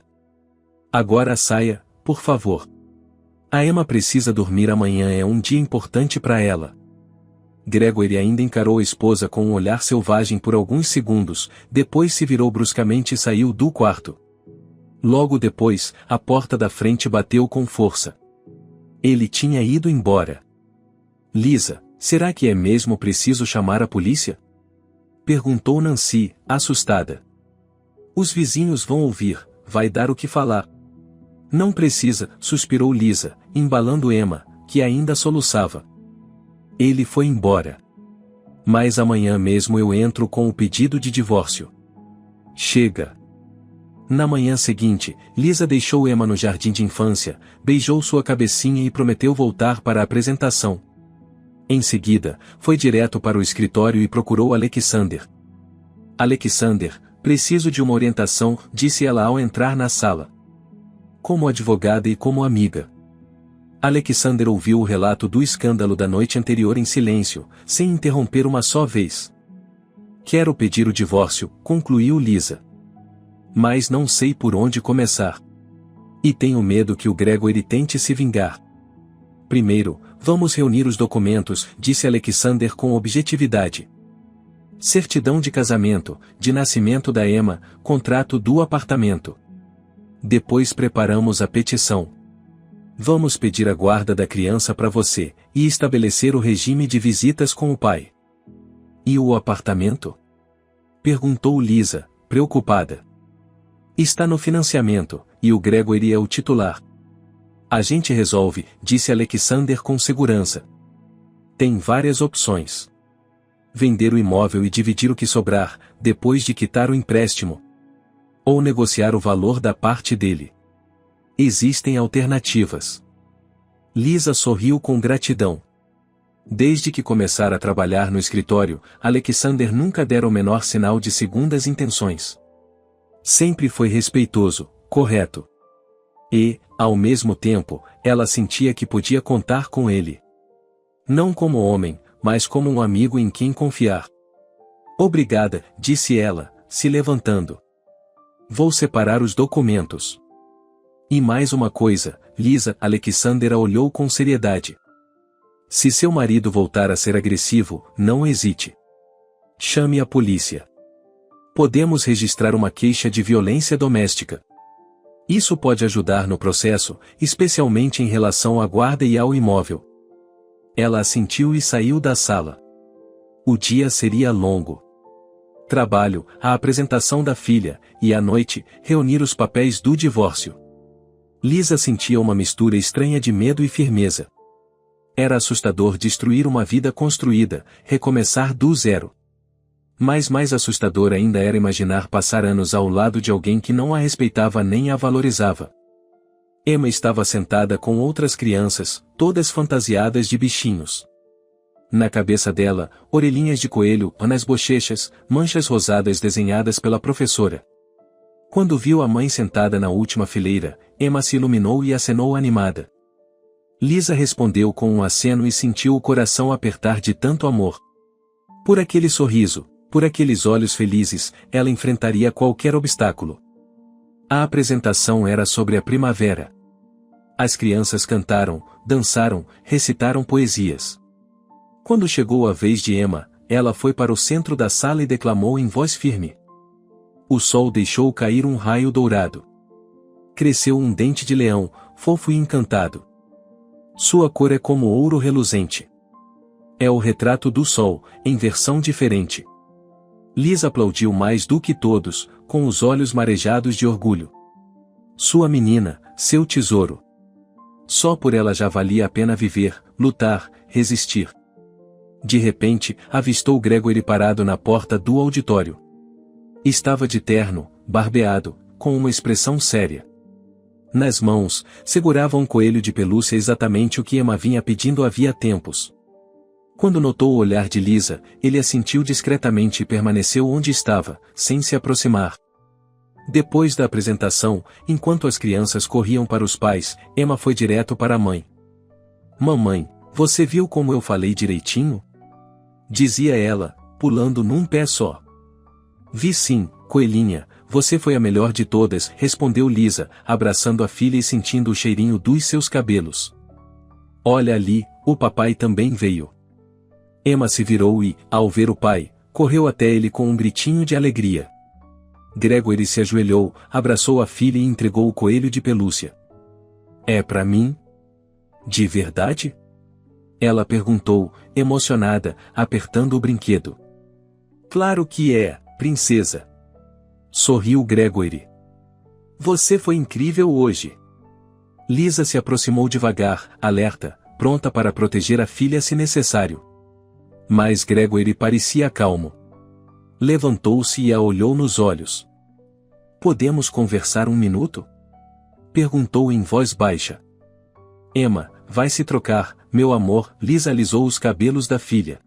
Agora saia, por favor. A Emma precisa dormir amanhã, é um dia importante para ela. Gregory ainda encarou a esposa com um olhar selvagem por alguns segundos, depois se virou bruscamente e saiu do quarto. Logo depois, a porta da frente bateu com força. Ele tinha ido embora. Lisa, será que é mesmo preciso chamar a polícia? Perguntou Nancy, assustada. Os vizinhos vão ouvir, vai dar o que falar. Não precisa, suspirou Lisa, embalando Emma, que ainda soluçava. Ele foi embora. Mas amanhã mesmo eu entro com o pedido de divórcio. Chega. Na manhã seguinte, Lisa deixou Emma no jardim de infância, beijou sua cabecinha e prometeu voltar para a apresentação. Em seguida, foi direto para o escritório e procurou Alexander. Alexander, preciso de uma orientação, disse ela ao entrar na sala. Como advogada e como amiga. Alexander ouviu o relato do escândalo da noite anterior em silêncio, sem interromper uma só vez. Quero pedir o divórcio, concluiu Lisa. Mas não sei por onde começar. E tenho medo que o Gregory tente se vingar. Primeiro, vamos reunir os documentos, disse Alexander com objetividade. Certidão de casamento, de nascimento da Emma, contrato do apartamento. Depois preparamos a petição. Vamos pedir a guarda da criança para você, e estabelecer o regime de visitas com o pai. E o apartamento? Perguntou Lisa, preocupada. Está no financiamento, e o Gregory é o titular. A gente resolve, disse Alexander com segurança. Tem várias opções. Vender o imóvel e dividir o que sobrar, depois de quitar o empréstimo. Ou negociar o valor da parte dele. Existem alternativas. Lisa sorriu com gratidão. Desde que começara a trabalhar no escritório, Alexander nunca dera o menor sinal de segundas intenções. Sempre foi respeitoso, correto. E, ao mesmo tempo, ela sentia que podia contar com ele. Não como homem, mas como um amigo em quem confiar. Obrigada, disse ela, se levantando. Vou separar os documentos. E mais uma coisa, Lisa, Alexander a olhou com seriedade. Se seu marido voltar a ser agressivo, não hesite. Chame a polícia. Podemos registrar uma queixa de violência doméstica. Isso pode ajudar no processo, especialmente em relação à guarda e ao imóvel. Ela assentiu e saiu da sala. O dia seria longo. Trabalho, a apresentação da filha, e à noite, reunir os papéis do divórcio. Lisa sentia uma mistura estranha de medo e firmeza. Era assustador destruir uma vida construída, recomeçar do zero. Mas mais assustador ainda era imaginar passar anos ao lado de alguém que não a respeitava nem a valorizava. Emma estava sentada com outras crianças, todas fantasiadas de bichinhos. Na cabeça dela, orelhinhas de coelho, nas bochechas, manchas rosadas desenhadas pela professora. Quando viu a mãe sentada na última fileira, Emma se iluminou e acenou animada. Lisa respondeu com um aceno e sentiu o coração apertar de tanto amor. Por aquele sorriso, por aqueles olhos felizes, ela enfrentaria qualquer obstáculo. A apresentação era sobre a primavera. As crianças cantaram, dançaram, recitaram poesias. Quando chegou a vez de Emma, ela foi para o centro da sala e declamou em voz firme. O sol deixou cair um raio dourado. Cresceu um dente de leão, fofo e encantado. Sua cor é como ouro reluzente. É o retrato do sol, em versão diferente. Lisa aplaudiu mais do que todos, com os olhos marejados de orgulho. Sua menina, seu tesouro. Só por ela já valia a pena viver, lutar, resistir. De repente, avistou Gregory parado na porta do auditório. Estava de terno, barbeado, com uma expressão séria. Nas mãos, segurava um coelho de pelúcia, exatamente o que Emma vinha pedindo havia tempos. Quando notou o olhar de Lisa, ele assentiu discretamente e permaneceu onde estava, sem se aproximar. Depois da apresentação, enquanto as crianças corriam para os pais, Emma foi direto para a mãe. "Mamãe, você viu como eu falei direitinho?" dizia ela, pulando num pé só. "Vi sim, coelhinha, você foi a melhor de todas", respondeu Lisa, abraçando a filha e sentindo o cheirinho dos seus cabelos. "Olha ali, o papai também veio." Emma se virou e, ao ver o pai, correu até ele com um gritinho de alegria. Gregory se ajoelhou, abraçou a filha e entregou o coelho de pelúcia. "É para mim? De verdade?" ela perguntou, emocionada, apertando o brinquedo. "Claro que é, princesa." sorriu Gregory. "Você foi incrível hoje." Lisa se aproximou devagar, alerta, pronta para proteger a filha se necessário. Mas Gregory parecia calmo. Levantou-se e a olhou nos olhos. "Podemos conversar um minuto?" perguntou em voz baixa. "Emma, vai se trocar, meu amor." Lisa alisou os cabelos da filha.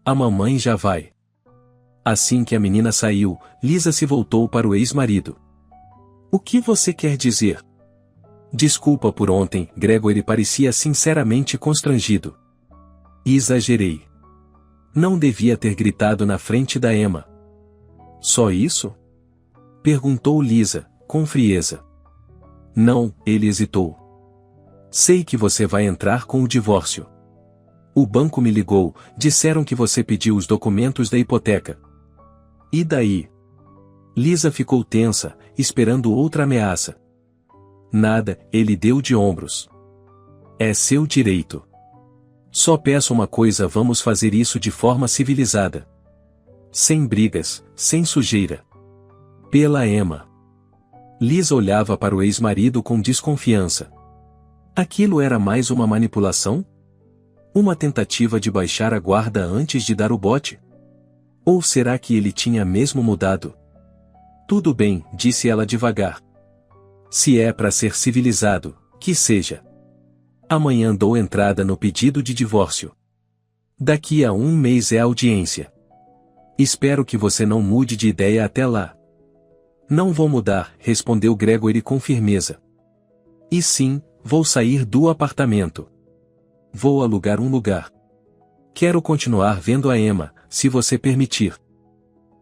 "A mamãe já vai." Assim que a menina saiu, Lisa se voltou para o ex-marido. "O que você quer dizer?" "Desculpa por ontem." Gregory parecia sinceramente constrangido. "Exagerei. Não devia ter gritado na frente da Emma." "Só isso?" perguntou Lisa, com frieza. "Não." ele hesitou. "Sei que você vai entrar com o divórcio. O banco me ligou, disseram que você pediu os documentos da hipoteca." "E daí?" Lisa ficou tensa, esperando outra ameaça. "Nada." ele deu de ombros. "É seu direito. Só peço uma coisa: vamos fazer isso de forma civilizada. Sem brigas, sem sujeira. Pela Emma." Lisa olhava para o ex-marido com desconfiança. Aquilo era mais uma manipulação? Uma tentativa de baixar a guarda antes de dar o bote? Ou será que ele tinha mesmo mudado? "Tudo bem", disse ela devagar. "Se é para ser civilizado, que seja. Amanhã dou entrada no pedido de divórcio. Daqui a um mês é a audiência. Espero que você não mude de ideia até lá." "Não vou mudar", respondeu Gregory com firmeza. "E sim, vou sair do apartamento. Vou alugar um lugar. Quero continuar vendo a Emma, se você permitir."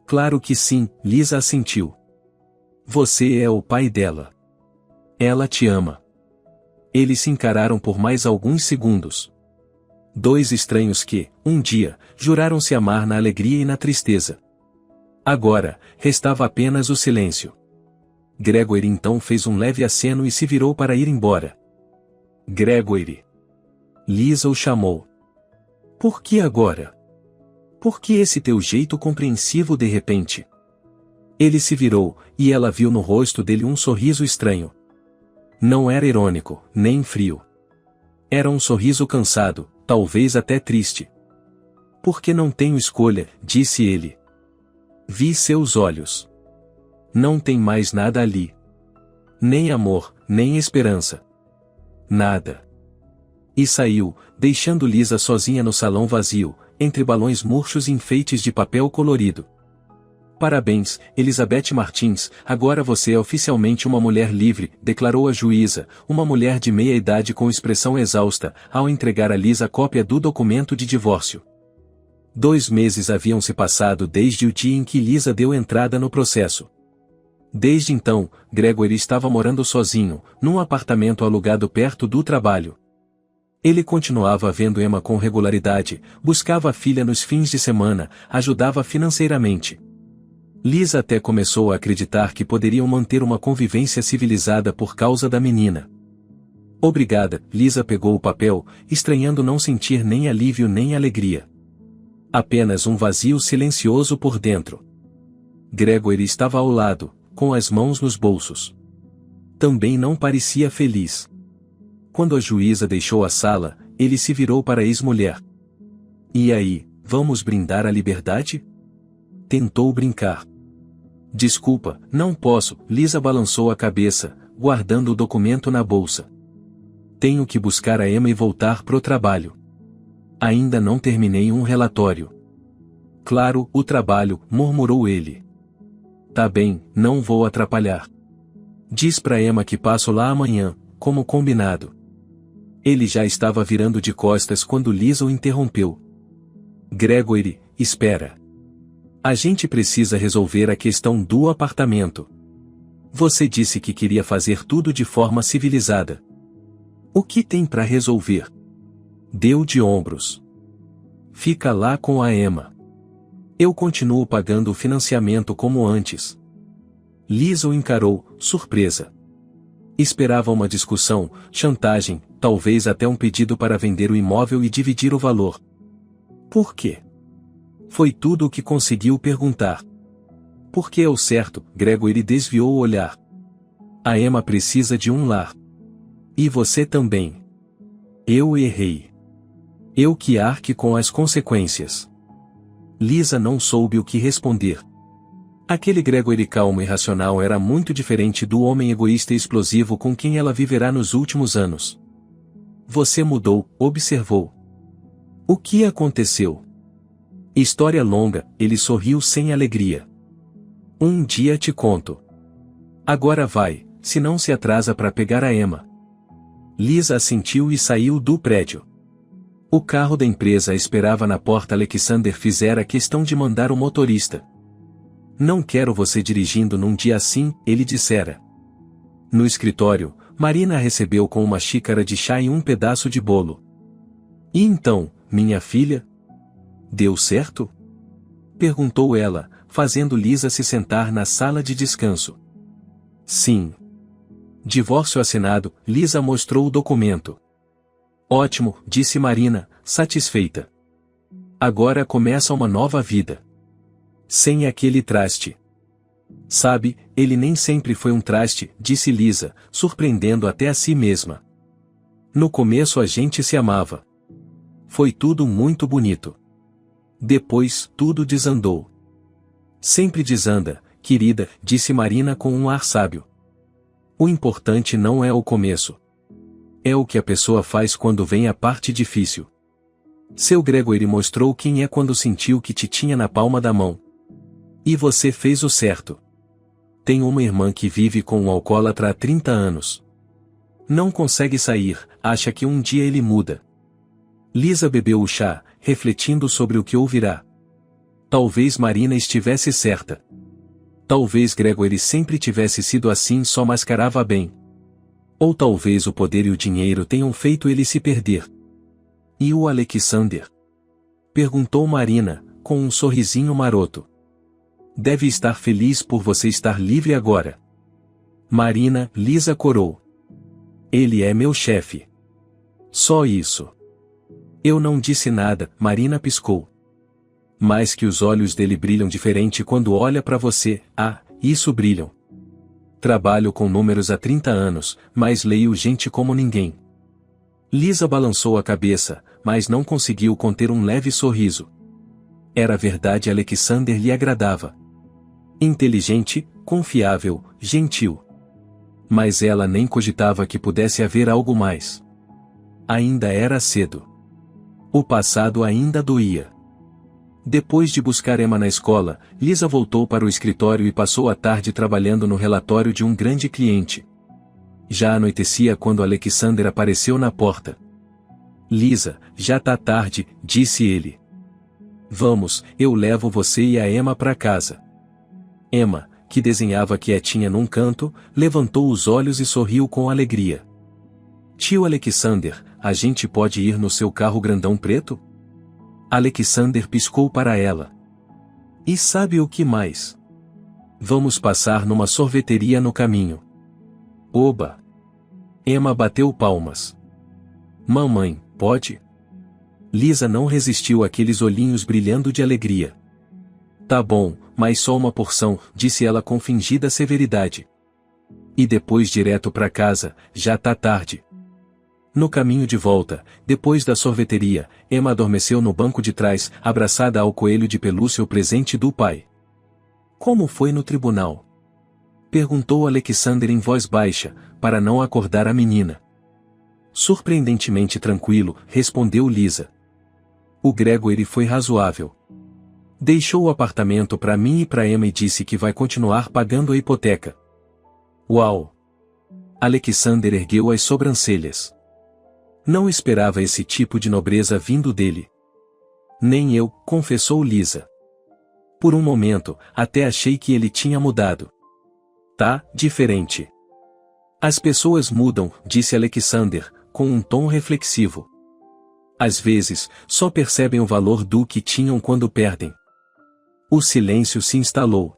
"Claro que sim", Lisa assentiu. "Você é o pai dela. Ela te ama." Eles se encararam por mais alguns segundos. Dois estranhos que, um dia, juraram se amar na alegria e na tristeza. Agora, restava apenas o silêncio. Gregory então fez um leve aceno e se virou para ir embora. "Gregory." Lisa o chamou. "Por que agora? Por que esse teu jeito compreensivo de repente?" Ele se virou, e ela viu no rosto dele um sorriso estranho. Não era irônico, nem frio. Era um sorriso cansado, talvez até triste. "Porque não tenho escolha", disse ele. "Vi seus olhos. Não tem mais nada ali. Nem amor, nem esperança. Nada." E saiu, deixando Lisa sozinha no salão vazio, entre balões murchos e enfeites de papel colorido. "Parabéns, Elizabeth Martins, agora você é oficialmente uma mulher livre", declarou a juíza, uma mulher de meia idade com expressão exausta, ao entregar a Lisa a cópia do documento de divórcio. 2 meses haviam se passado desde o dia em que Lisa deu entrada no processo. Desde então, Gregory estava morando sozinho, num apartamento alugado perto do trabalho. Ele continuava vendo Emma com regularidade, buscava a filha nos fins de semana, ajudava financeiramente. Lisa até começou a acreditar que poderiam manter uma convivência civilizada por causa da menina. "Obrigada." Lisa pegou o papel, estranhando não sentir nem alívio nem alegria. Apenas um vazio silencioso por dentro. Gregory estava ao lado, com as mãos nos bolsos. Também não parecia feliz. Quando a juíza deixou a sala, ele se virou para a ex-mulher. E aí, vamos brindar a liberdade? Tentou brincar. Desculpa, não posso, Lisa balançou a cabeça, guardando o documento na bolsa. Tenho que buscar a Emma e voltar pro trabalho. Ainda não terminei um relatório. Claro, o trabalho, murmurou ele. Tá bem, não vou atrapalhar. Diz pra Emma que passo lá amanhã, como combinado. Ele já estava virando de costas quando Lisa o interrompeu. Gregory, espera. A gente precisa resolver a questão do apartamento. Você disse que queria fazer tudo de forma civilizada. O que tem pra resolver? Deu de ombros. Fica lá com a Emma. Eu continuo pagando o financiamento como antes. Lisa o encarou, surpresa. Esperava uma discussão, chantagem, talvez até um pedido para vender o imóvel e dividir o valor. Por quê? Foi tudo o que conseguiu perguntar. Porque é o certo, Gregory desviou o olhar. A Emma precisa de um lar. E você também. Eu errei. Eu que arque com as consequências. Lisa não soube o que responder. Aquele Gregory calmo e racional era muito diferente do homem egoísta e explosivo com quem ela viverá nos últimos anos. Você mudou, observou. O que aconteceu? História longa, ele sorriu sem alegria. Um dia te conto. Agora vai, se não se atrasa para pegar a Emma. Lisa assentiu e saiu do prédio. O carro da empresa esperava na porta. Alexander fizera questão de mandar o motorista. Não quero você dirigindo num dia assim, ele dissera. No escritório, Marina a recebeu com uma xícara de chá e um pedaço de bolo. E então, minha filha? Deu certo? Perguntou ela, fazendo Lisa se sentar na sala de descanso. Sim. Divórcio assinado, Lisa mostrou o documento. Ótimo, disse Marina, satisfeita. Agora começa uma nova vida. Sem aquele traste. Sabe, ele nem sempre foi um traste, disse Lisa, surpreendendo até a si mesma. No começo a gente se amava. Foi tudo muito bonito. Depois, tudo desandou. Sempre desanda, querida, disse Marina com um ar sábio. O importante não é o começo. É o que a pessoa faz quando vem a parte difícil. Seu Gregory mostrou quem é quando sentiu que te tinha na palma da mão. E você fez o certo. Tem uma irmã que vive com um alcoólatra há 30 anos. Não consegue sair, acha que um dia ele muda. Lisa bebeu o chá, refletindo sobre o que ouvirá. Talvez Marina estivesse certa. Talvez Gregory sempre tivesse sido assim, só mascarava bem. Ou talvez o poder e o dinheiro tenham feito ele se perder. E o Alexander? Perguntou Marina, com um sorrisinho maroto. Deve estar feliz por você estar livre agora. Marina, Lisa corou. Ele é meu chefe. Só isso. Eu não disse nada, Marina piscou. Mas que os olhos dele brilham diferente quando olha para você, isso brilham. Trabalho com números há 30 anos, mas leio gente como ninguém. Lisa balançou a cabeça, mas não conseguiu conter um leve sorriso. Era verdade, Alexander lhe agradava. Inteligente, confiável, gentil. Mas ela nem cogitava que pudesse haver algo mais. Ainda era cedo. O passado ainda doía. Depois de buscar Emma na escola, Lisa voltou para o escritório e passou a tarde trabalhando no relatório de um grande cliente. Já anoitecia quando Alexander apareceu na porta. Lisa, já tá tarde, disse ele. Vamos, eu levo você e a Emma para casa. Emma, que desenhava quietinha num canto, levantou os olhos e sorriu com alegria. Tio Alexander, a gente pode ir no seu carro grandão preto? Alexander piscou para ela. E sabe o que mais? Vamos passar numa sorveteria no caminho. Oba! Emma bateu palmas. Mamãe, pode? Lisa não resistiu àqueles olhinhos brilhando de alegria. Tá bom, mas só uma porção, disse ela com fingida severidade. E depois direto para casa, já tá tarde. No caminho de volta, depois da sorveteria, Emma adormeceu no banco de trás, abraçada ao coelho de pelúcia, o presente do pai. Como foi no tribunal? Perguntou Alexander em voz baixa, para não acordar a menina. Surpreendentemente tranquilo, respondeu Lisa. O Gregory foi razoável. Deixou o apartamento para mim e para Emma e disse que vai continuar pagando a hipoteca. Uau! Alexander ergueu as sobrancelhas. Não esperava esse tipo de nobreza vindo dele. Nem eu, confessou Lisa. Por um momento, até achei que ele tinha mudado. Tá, diferente. As pessoas mudam, disse Alexander, com um tom reflexivo. Às vezes, só percebem o valor do que tinham quando perdem. O silêncio se instalou.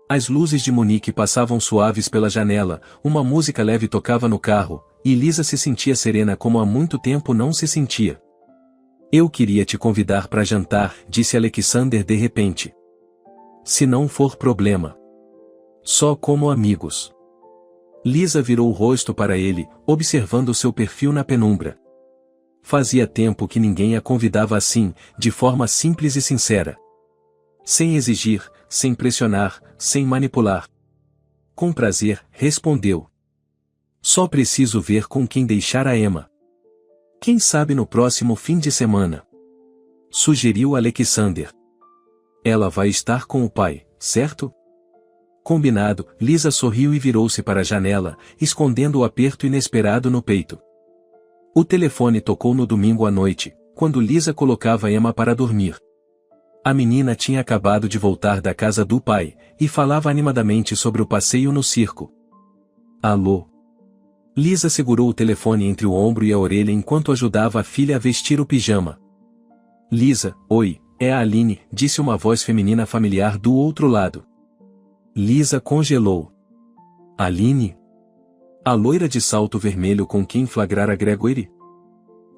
As luzes de Munique passavam suaves pela janela, uma música leve tocava no carro, e Lisa se sentia serena como há muito tempo não se sentia. Eu queria te convidar para jantar, disse Alexander de repente. Se não for problema. Só como amigos. Lisa virou o rosto para ele, observando seu perfil na penumbra. Fazia tempo que ninguém a convidava assim, de forma simples e sincera. Sem exigir, sem pressionar, sem manipular. Com prazer, respondeu. Só preciso ver com quem deixar a Emma. Quem sabe no próximo fim de semana? Sugeriu Alexander. Ela vai estar com o pai, certo? Combinado, Lisa sorriu e virou-se para a janela, escondendo o aperto inesperado no peito. O telefone tocou no domingo à noite, quando Lisa colocava Emma para dormir. A menina tinha acabado de voltar da casa do pai, e falava animadamente sobre o passeio no circo. Alô? Lisa segurou o telefone entre o ombro e a orelha enquanto ajudava a filha a vestir o pijama. Lisa, oi, é a Aline, disse uma voz feminina familiar do outro lado. Lisa congelou. Aline? A loira de salto vermelho com quem flagrara Gregory?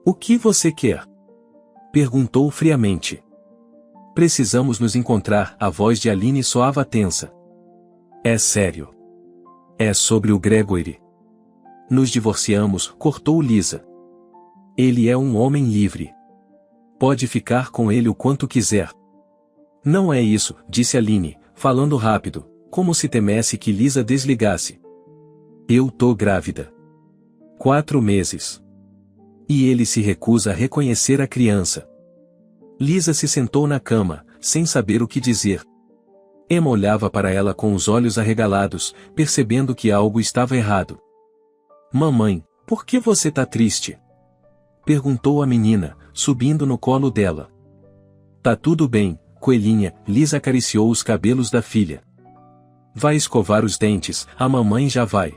O que você quer? Perguntou friamente. Precisamos nos encontrar, a voz de Aline soava tensa. É sério. É sobre o Gregory. Nos divorciamos, cortou Lisa. Ele é um homem livre. Pode ficar com ele o quanto quiser. Não é isso, disse Aline, falando rápido, como se temesse que Lisa desligasse. Eu tô grávida. 4 meses. E ele se recusa a reconhecer a criança. Lisa se sentou na cama, sem saber o que dizer. Emma olhava para ela com os olhos arregalados, percebendo que algo estava errado. Mamãe, por que você tá triste? Perguntou a menina, subindo no colo dela. Tá tudo bem, coelhinha, Lisa acariciou os cabelos da filha. Vai escovar os dentes, a mamãe já vai.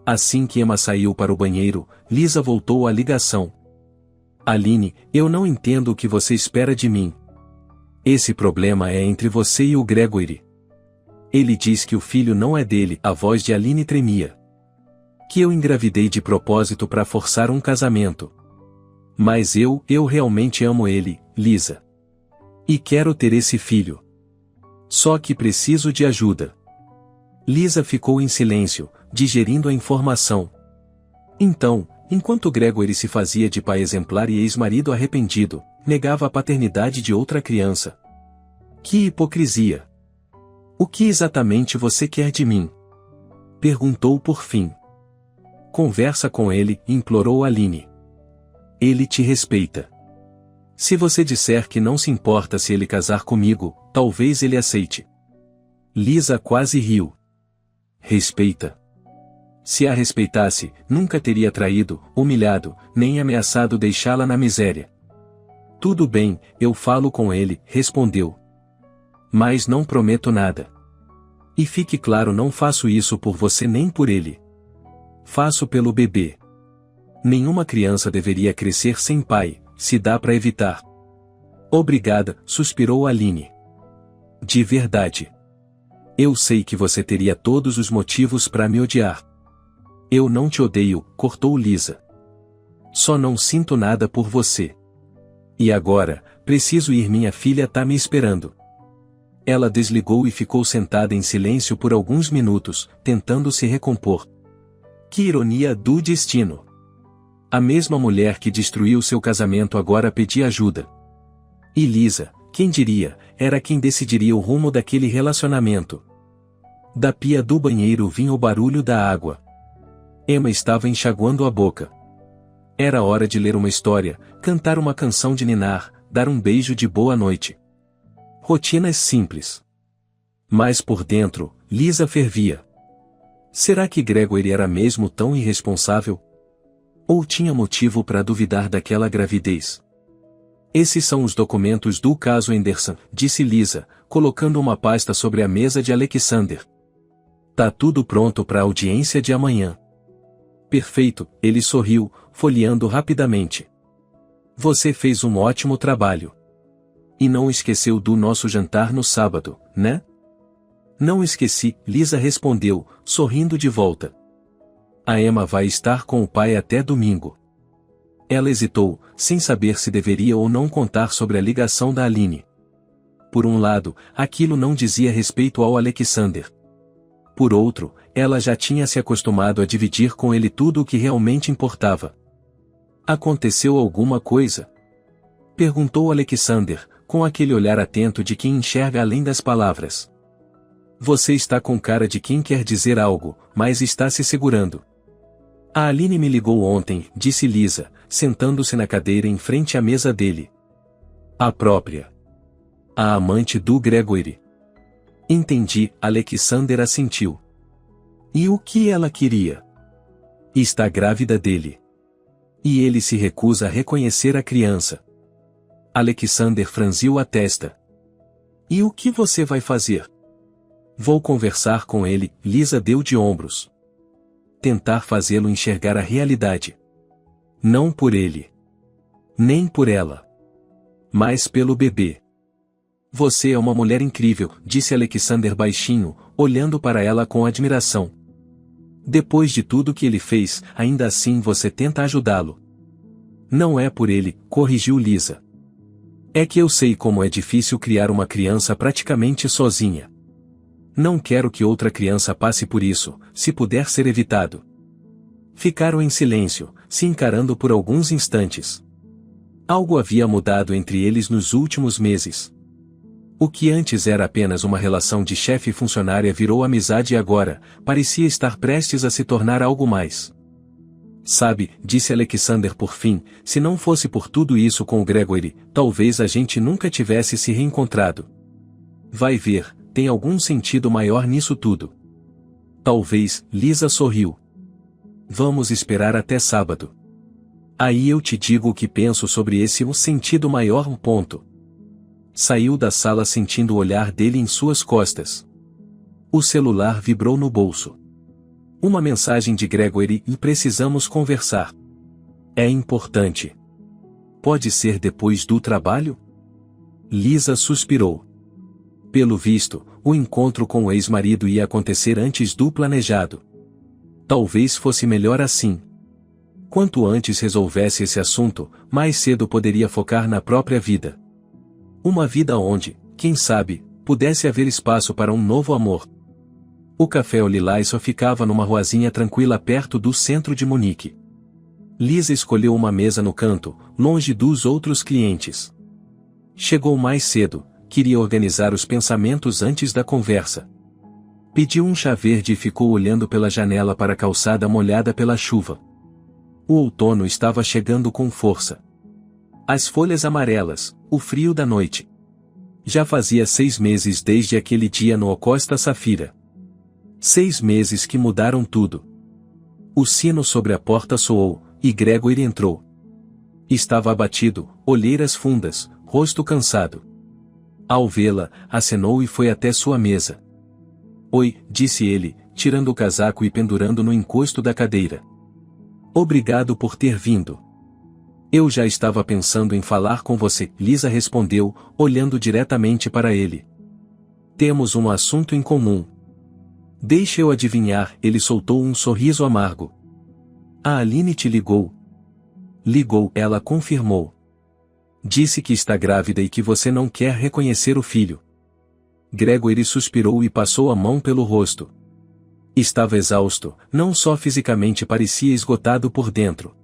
Assim que Emma saiu para o banheiro, Lisa voltou à ligação. Aline, eu não entendo o que você espera de mim. Esse problema é entre você e o Gregory. Ele diz que o filho não é dele, a voz de Aline tremia. Que eu engravidei de propósito para forçar um casamento. Mas eu realmente amo ele, Lisa. E quero ter esse filho. Só que preciso de ajuda. Lisa ficou em silêncio, digerindo a informação. Então, enquanto Gregory se fazia de pai exemplar e ex-marido arrependido, negava a paternidade de outra criança. Que hipocrisia! O que exatamente você quer de mim? Perguntou por fim. Conversa com ele, implorou Aline. Ele te respeita. Se você disser que não se importa se ele casar comigo, talvez ele aceite. Lisa quase riu. Respeita. Se a respeitasse, nunca teria traído, humilhado, nem ameaçado deixá-la na miséria. Tudo bem, eu falo com ele, respondeu. Mas não prometo nada. E fique claro, não faço isso por você nem por ele. Faço pelo bebê. Nenhuma criança deveria crescer sem pai, se dá para evitar. Obrigada, suspirou Aline. De verdade. Eu sei que você teria todos os motivos para me odiar. Eu não te odeio, cortou Lisa. Só não sinto nada por você. E agora, preciso ir, minha filha tá me esperando. Ela desligou e ficou sentada em silêncio por alguns minutos, tentando se recompor. Que ironia do destino! A mesma mulher que destruiu seu casamento agora pedia ajuda. E Lisa, quem diria, era quem decidiria o rumo daquele relacionamento. Da pia do banheiro vinha o barulho da água. Emma estava enxaguando a boca. Era hora de ler uma história, cantar uma canção de ninar, dar um beijo de boa noite. Rotinas simples. Mas por dentro, Lisa fervia. Será que Gregory era mesmo tão irresponsável? Ou tinha motivo para duvidar daquela gravidez? Esses são os documentos do caso Anderson, disse Lisa, colocando uma pasta sobre a mesa de Alexander. Tá tudo pronto para a audiência de amanhã. Perfeito, ele sorriu, folheando rapidamente. Você fez um ótimo trabalho. E não esqueceu do nosso jantar no sábado, né? Não esqueci, Lisa respondeu, sorrindo de volta. A Emma vai estar com o pai até domingo. Ela hesitou, sem saber se deveria ou não contar sobre a ligação da Aline. Por um lado, aquilo não dizia respeito ao Alexander. Por outro, ela já tinha se acostumado a dividir com ele tudo o que realmente importava. Aconteceu alguma coisa? Perguntou Alexander, com aquele olhar atento de quem enxerga além das palavras. Você está com cara de quem quer dizer algo, mas está se segurando. A Aline me ligou ontem, disse Lisa, sentando-se na cadeira em frente à mesa dele. A própria. A amante do Gregory. Entendi, Alexander assentiu. E o que ela queria? Está grávida dele. E ele se recusa a reconhecer a criança. Alexander franziu a testa. E o que você vai fazer? Vou conversar com ele, Lisa deu de ombros. Tentar fazê-lo enxergar a realidade. Não por ele. Nem por ela. Mas pelo bebê. Você é uma mulher incrível, disse Alexander baixinho, olhando para ela com admiração. Depois de tudo que ele fez, ainda assim você tenta ajudá-lo. Não é por ele, corrigiu Lisa. É que eu sei como é difícil criar uma criança praticamente sozinha. Não quero que outra criança passe por isso, se puder ser evitado. Ficaram em silêncio, se encarando por alguns instantes. Algo havia mudado entre eles nos últimos meses. O que antes era apenas uma relação de chefe e funcionária virou amizade e agora, parecia estar prestes a se tornar algo mais. Sabe, disse Alexander por fim, se não fosse por tudo isso com o Gregory, talvez a gente nunca tivesse se reencontrado. Vai ver, tem algum sentido maior nisso tudo. Talvez, Lisa sorriu. Vamos esperar até sábado. Aí eu te digo o que penso sobre esse sentido maior. Saiu da sala sentindo o olhar dele em suas costas. O celular vibrou no bolso. Uma mensagem de Gregory e precisamos conversar. É importante. Pode ser depois do trabalho? Lisa suspirou. Pelo visto, o encontro com o ex-marido ia acontecer antes do planejado. Talvez fosse melhor assim. Quanto antes resolvesse esse assunto, mais cedo poderia focar na própria vida. Uma vida onde, quem sabe, pudesse haver espaço para um novo amor. O Café Au Lilás só ficava numa ruazinha tranquila perto do centro de Munique. Lisa escolheu uma mesa no canto, longe dos outros clientes. Chegou mais cedo, queria organizar os pensamentos antes da conversa. Pediu um chá verde e ficou olhando pela janela para a calçada molhada pela chuva. O outono estava chegando com força. As folhas amarelas, o frio da noite. Já fazia 6 meses desde aquele dia no Costa Safira. 6 meses que mudaram tudo. O sino sobre a porta soou, e Gregory entrou. Estava abatido, olheiras fundas, rosto cansado. Ao vê-la, acenou e foi até sua mesa. Oi, disse ele, tirando o casaco e pendurando no encosto da cadeira. Obrigado por ter vindo. Eu já estava pensando em falar com você, Lisa respondeu, olhando diretamente para ele. Temos um assunto em comum. Deixe eu adivinhar, ele soltou um sorriso amargo. A Aline te ligou. Ligou, ela confirmou. Disse que está grávida e que você não quer reconhecer o filho. Gregory suspirou e passou a mão pelo rosto. Estava exausto, não só fisicamente, parecia esgotado por dentro.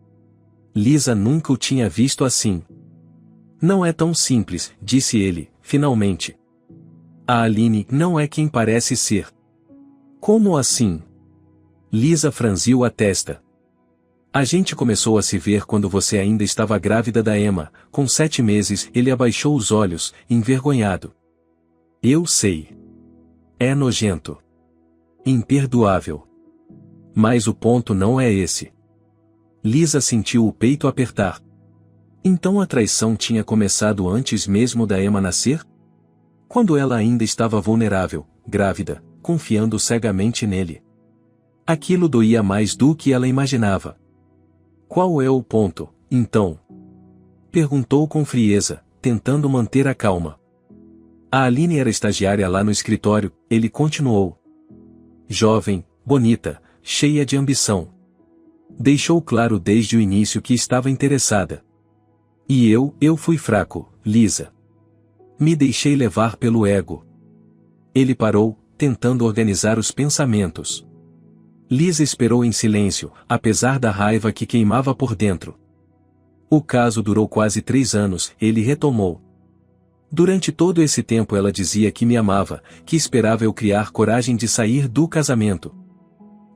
Lisa nunca o tinha visto assim. Não é tão simples, disse ele, finalmente. A Aline não é quem parece ser. Como assim? Lisa franziu a testa. A gente começou a se ver quando você ainda estava grávida da Emma, com 7 meses. Ele abaixou os olhos, envergonhado. Eu sei. É nojento. Imperdoável. Mas o ponto não é esse. Lisa sentiu o peito apertar. Então a traição tinha começado antes mesmo da Emma nascer? Quando ela ainda estava vulnerável, grávida, confiando cegamente nele. Aquilo doía mais do que ela imaginava. Qual é o ponto, então? Perguntou com frieza, tentando manter a calma. A Aline era estagiária lá no escritório, ele continuou. Jovem, bonita, cheia de ambição. Deixou claro desde o início que estava interessada. E eu fui fraco, Lisa. Me deixei levar pelo ego. Ele parou, tentando organizar os pensamentos. Lisa esperou em silêncio, apesar da raiva que queimava por dentro. O caso durou quase 3 anos, ele retomou. Durante todo esse tempo ela dizia que me amava, que esperava eu criar coragem de sair do casamento.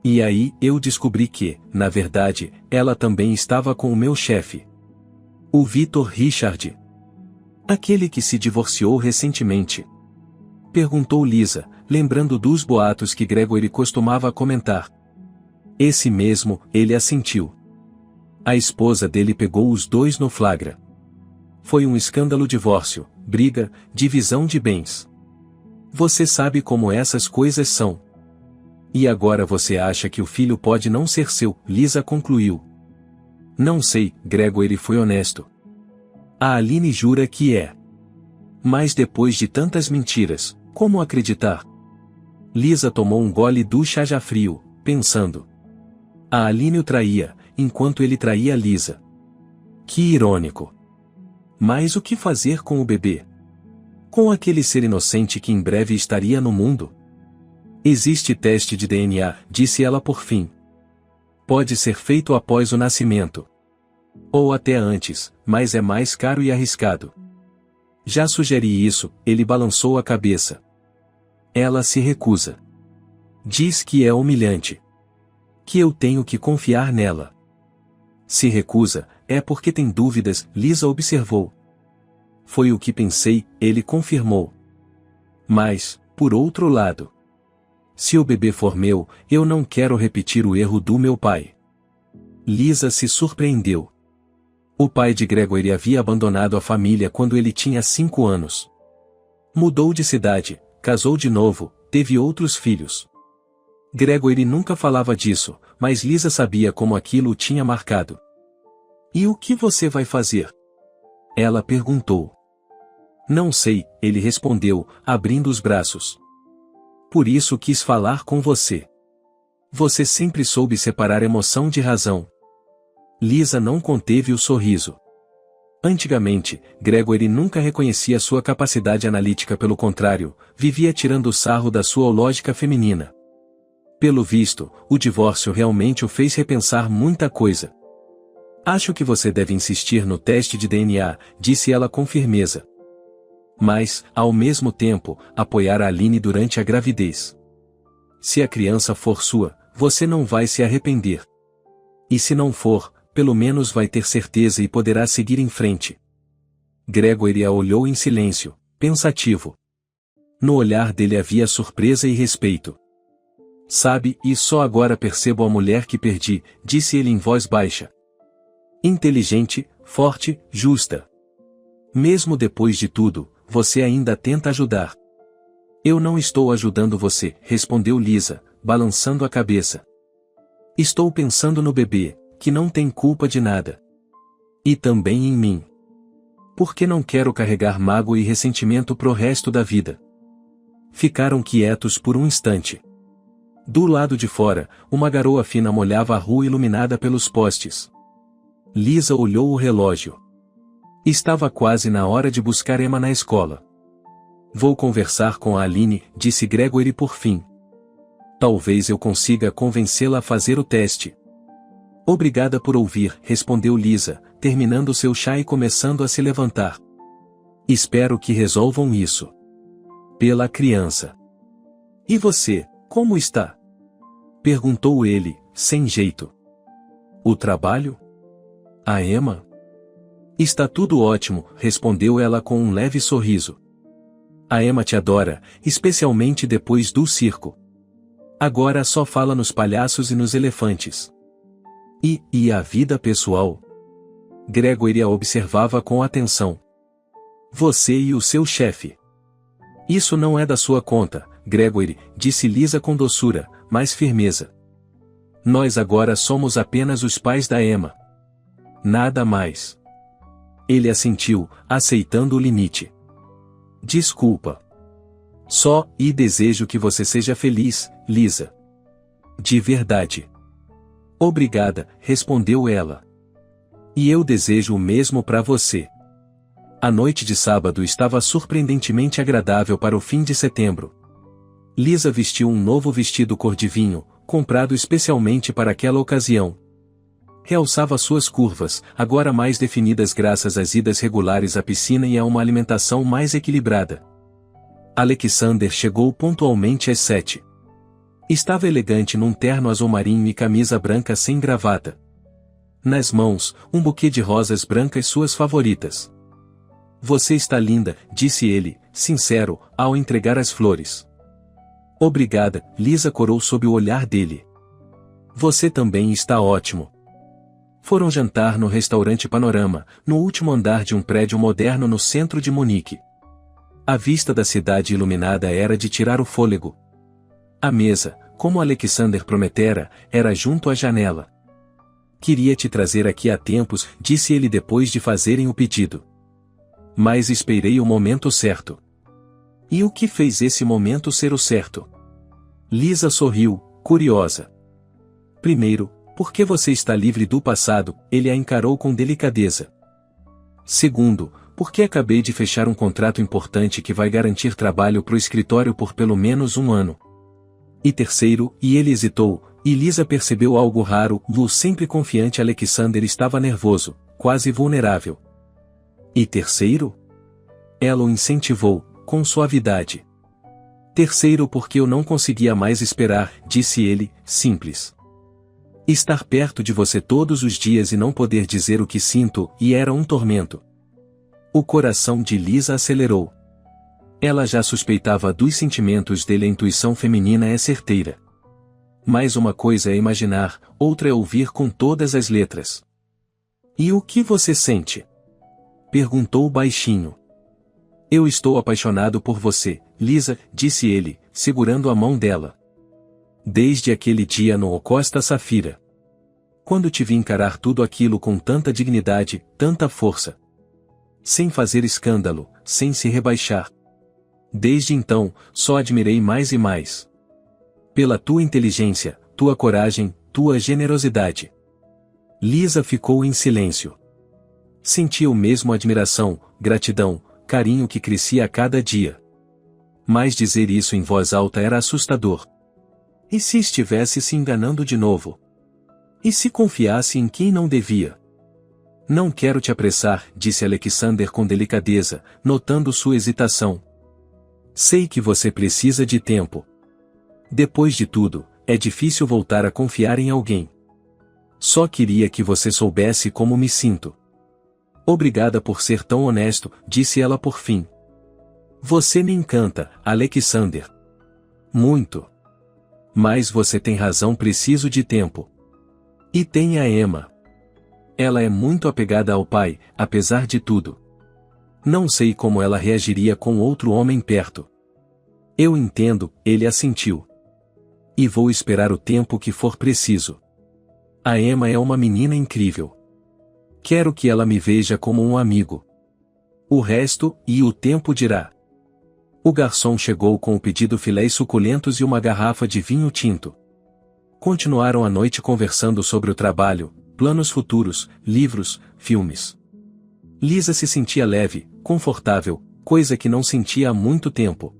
E aí eu descobri que, na verdade, ela também estava com o meu chefe. O Victor Richard. Aquele que se divorciou recentemente. Perguntou Lisa, lembrando dos boatos que Gregory costumava comentar. Esse mesmo, ele assentiu. A esposa dele pegou os dois no flagra. Foi um escândalo: divórcio, briga, divisão de bens. Você sabe como essas coisas são. E agora você acha que o filho pode não ser seu, Lisa concluiu. Não sei, Gregory foi honesto. A Aline jura que é. Mas depois de tantas mentiras, como acreditar? Lisa tomou um gole do chá já frio, pensando. A Aline o traía, enquanto ele traía Lisa. Que irônico. Mas o que fazer com o bebê? Com aquele ser inocente que em breve estaria no mundo? Existe teste de DNA, disse ela por fim. Pode ser feito após o nascimento. Ou até antes, mas é mais caro e arriscado. Já sugeri isso, ele balançou a cabeça. Ela se recusa. Diz que é humilhante. Que eu tenho que confiar nela. Se recusa, é porque tem dúvidas, Lisa observou. Foi o que pensei, ele confirmou. Mas, por outro lado, se o bebê for meu, eu não quero repetir o erro do meu pai. Lisa se surpreendeu. O pai de Gregory havia abandonado a família quando ele tinha 5 anos. Mudou de cidade, casou de novo, teve outros filhos. Gregory nunca falava disso, mas Lisa sabia como aquilo o tinha marcado. E o que você vai fazer? Ela perguntou. Não sei, ele respondeu, abrindo os braços. Por isso quis falar com você. Você sempre soube separar emoção de razão. Lisa não conteve o sorriso. Antigamente, Gregory nunca reconhecia sua capacidade analítica, pelo contrário, vivia tirando sarro da sua lógica feminina. Pelo visto, o divórcio realmente o fez repensar muita coisa. Acho que você deve insistir no teste de DNA, disse ela com firmeza. Mas, ao mesmo tempo, apoiar a Aline durante a gravidez. Se a criança for sua, você não vai se arrepender. E se não for, pelo menos vai ter certeza e poderá seguir em frente. Gregory a olhou em silêncio, pensativo. No olhar dele havia surpresa e respeito. Sabe, e só agora percebo a mulher que perdi, disse ele em voz baixa. Inteligente, forte, justa. Mesmo depois de tudo, você ainda tenta ajudar. Eu não estou ajudando você, respondeu Lisa, balançando a cabeça. Estou pensando no bebê, que não tem culpa de nada. E também em mim. Porque não quero carregar mágoa e ressentimento pro resto da vida. Ficaram quietos por um instante. Do lado de fora, uma garoa fina molhava a rua iluminada pelos postes. Lisa olhou o relógio. Estava quase na hora de buscar Emma na escola. Vou conversar com a Aline, disse Gregory por fim. Talvez eu consiga convencê-la a fazer o teste. Obrigada por ouvir, respondeu Lisa, terminando seu chá e começando a se levantar. Espero que resolvam isso. Pela criança. E você, como está? Perguntou ele, sem jeito. O trabalho? A Emma? Está tudo ótimo, respondeu ela com um leve sorriso. A Emma te adora, especialmente depois do circo. Agora só fala nos palhaços e nos elefantes. E a vida pessoal? Gregory a observava com atenção. Você e o seu chefe. Isso não é da sua conta, Gregory, disse Lisa com doçura, mas firmeza. Nós agora somos apenas os pais da Emma. Nada mais. Ele assentiu, aceitando o limite. Desculpa. Só desejo que você seja feliz, Lisa. De verdade. Obrigada, respondeu ela. E eu desejo o mesmo para você. A noite de sábado estava surpreendentemente agradável para o fim de setembro. Lisa vestiu um novo vestido cor de vinho, comprado especialmente para aquela ocasião. Realçava suas curvas, agora mais definidas graças às idas regulares à piscina e a uma alimentação mais equilibrada. Alexander chegou pontualmente às 7. Estava elegante num terno azul marinho e camisa branca sem gravata. Nas mãos, um buquê de rosas brancas suas favoritas. Você está linda, disse ele, sincero, ao entregar as flores. Obrigada, Lisa corou sob o olhar dele. Você também está ótimo. Foram jantar no restaurante Panorama, no último andar de um prédio moderno no centro de Munique. A vista da cidade iluminada era de tirar o fôlego. A mesa, como Alexander prometera, era junto à janela. Queria te trazer aqui há tempos, disse ele depois de fazerem o pedido. Mas esperei o momento certo. E o que fez esse momento ser o certo? Lisa sorriu, curiosa. Primeiro, porque você está livre do passado, ele a encarou com delicadeza. Segundo, porque acabei de fechar um contrato importante que vai garantir trabalho para o escritório por pelo menos 1 ano. E terceiro, e ele hesitou, e Lisa percebeu algo raro, o sempre confiante Alexander estava nervoso, quase vulnerável. E terceiro? Ela o incentivou, com suavidade. Terceiro porque eu não conseguia mais esperar, disse ele, simples. Estar perto de você todos os dias e não poder dizer o que sinto, e era um tormento. O coração de Lisa acelerou. Ela já suspeitava dos sentimentos dele, a intuição feminina é certeira. Mas uma coisa é imaginar, outra é ouvir com todas as letras. E o que você sente? Perguntou baixinho. Eu estou apaixonado por você, Lisa, disse ele, segurando a mão dela. Desde aquele dia no Costa Safira. Quando te vi encarar tudo aquilo com tanta dignidade, tanta força. Sem fazer escândalo, sem se rebaixar. Desde então, só admirei mais e mais. Pela tua inteligência, tua coragem, tua generosidade. Lisa ficou em silêncio. Sentia o mesmo admiração, gratidão, carinho que crescia a cada dia. Mas dizer isso em voz alta era assustador. E se estivesse se enganando de novo? E se confiasse em quem não devia? Não quero te apressar, disse Alexander com delicadeza, notando sua hesitação. Sei que você precisa de tempo. Depois de tudo, é difícil voltar a confiar em alguém. Só queria que você soubesse como me sinto. Obrigada por ser tão honesto, disse ela por fim. Você me encanta, Alexander. Muito. Mas você tem razão, preciso de tempo. E tem a Emma. Ela é muito apegada ao pai, apesar de tudo. Não sei como ela reagiria com outro homem perto. Eu entendo, ele assentiu. E vou esperar o tempo que for preciso. A Emma é uma menina incrível. Quero que ela me veja como um amigo. O resto, e o tempo dirá. O garçom chegou com o pedido filés suculentos e uma garrafa de vinho tinto. Continuaram a noite conversando sobre o trabalho, planos futuros, livros, filmes. Lisa se sentia leve, confortável, coisa que não sentia há muito tempo.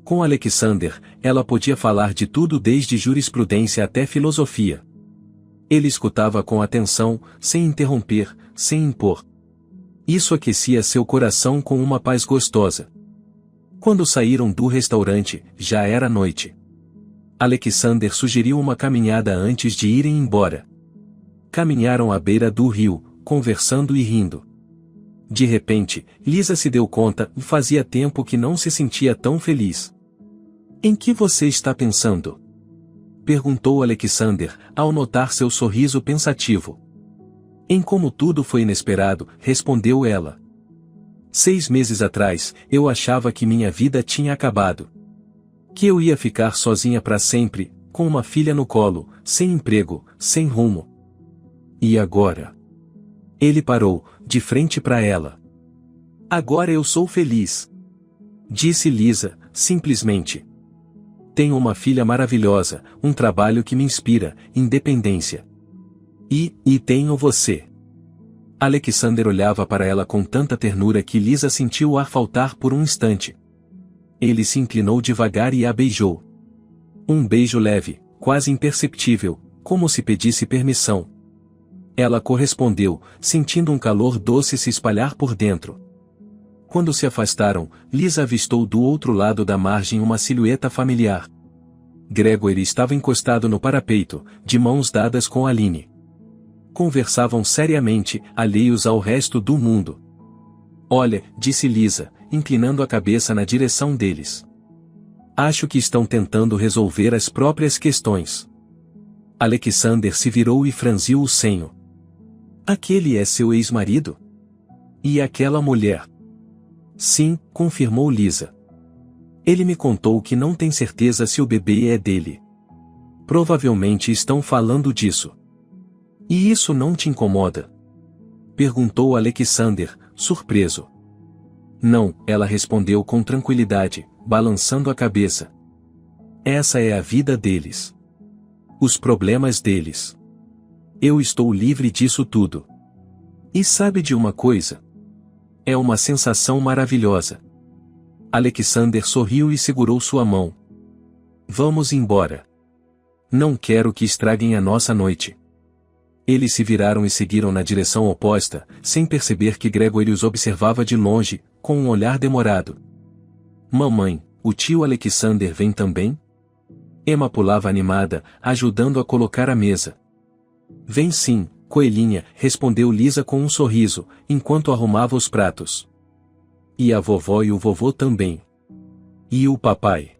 Com Alexander, ela podia falar de tudo desde jurisprudência até filosofia. Ele escutava com atenção, sem interromper, sem impor. Isso aquecia seu coração com uma paz gostosa. Quando saíram do restaurante, já era noite. Alexander sugeriu uma caminhada antes de irem embora. Caminharam à beira do rio, conversando e rindo. De repente, Lisa se deu conta, fazia tempo que não se sentia tão feliz. Em que você está pensando? Perguntou Alexander, ao notar seu sorriso pensativo. Em como tudo foi inesperado, respondeu ela. 6 meses atrás, eu achava que minha vida tinha acabado. Que eu ia ficar sozinha para sempre, com uma filha no colo, sem emprego, sem rumo. E agora? Ele parou, de frente para ela. Agora eu sou feliz. Disse Lisa, simplesmente. Tenho uma filha maravilhosa, um trabalho que me inspira, independência. E tenho você. Alexander olhava para ela com tanta ternura que Lisa sentiu o ar faltar por um instante. Ele se inclinou devagar e a beijou. Um beijo leve, quase imperceptível, como se pedisse permissão. Ela correspondeu, sentindo um calor doce se espalhar por dentro. Quando se afastaram, Lisa avistou do outro lado da margem uma silhueta familiar. Gregory estava encostado no parapeito, de mãos dadas com Aline. Conversavam seriamente, alheios ao resto do mundo. Olha, disse Lisa, inclinando a cabeça na direção deles. Acho que estão tentando resolver as próprias questões. Alexander se virou e franziu o senho. Aquele é seu ex-marido? E aquela mulher? Sim, confirmou Lisa. Ele me contou que não tem certeza se o bebê é dele. Provavelmente estão falando disso. E isso não te incomoda? Perguntou Alexander, surpreso. Não, ela respondeu com tranquilidade, balançando a cabeça. Essa é a vida deles. Os problemas deles. Eu estou livre disso tudo. E sabe de uma coisa? É uma sensação maravilhosa. Alexander sorriu e segurou sua mão. Vamos embora. Não quero que estraguem a nossa noite. Eles se viraram e seguiram na direção oposta, sem perceber que Gregory os observava de longe, com um olhar demorado. Mamãe, o tio Alexander vem também? Emma pulava animada, ajudando a colocar a mesa. Vem sim, coelhinha, respondeu Lisa com um sorriso, enquanto arrumava os pratos. E a vovó e o vovô também. E o papai?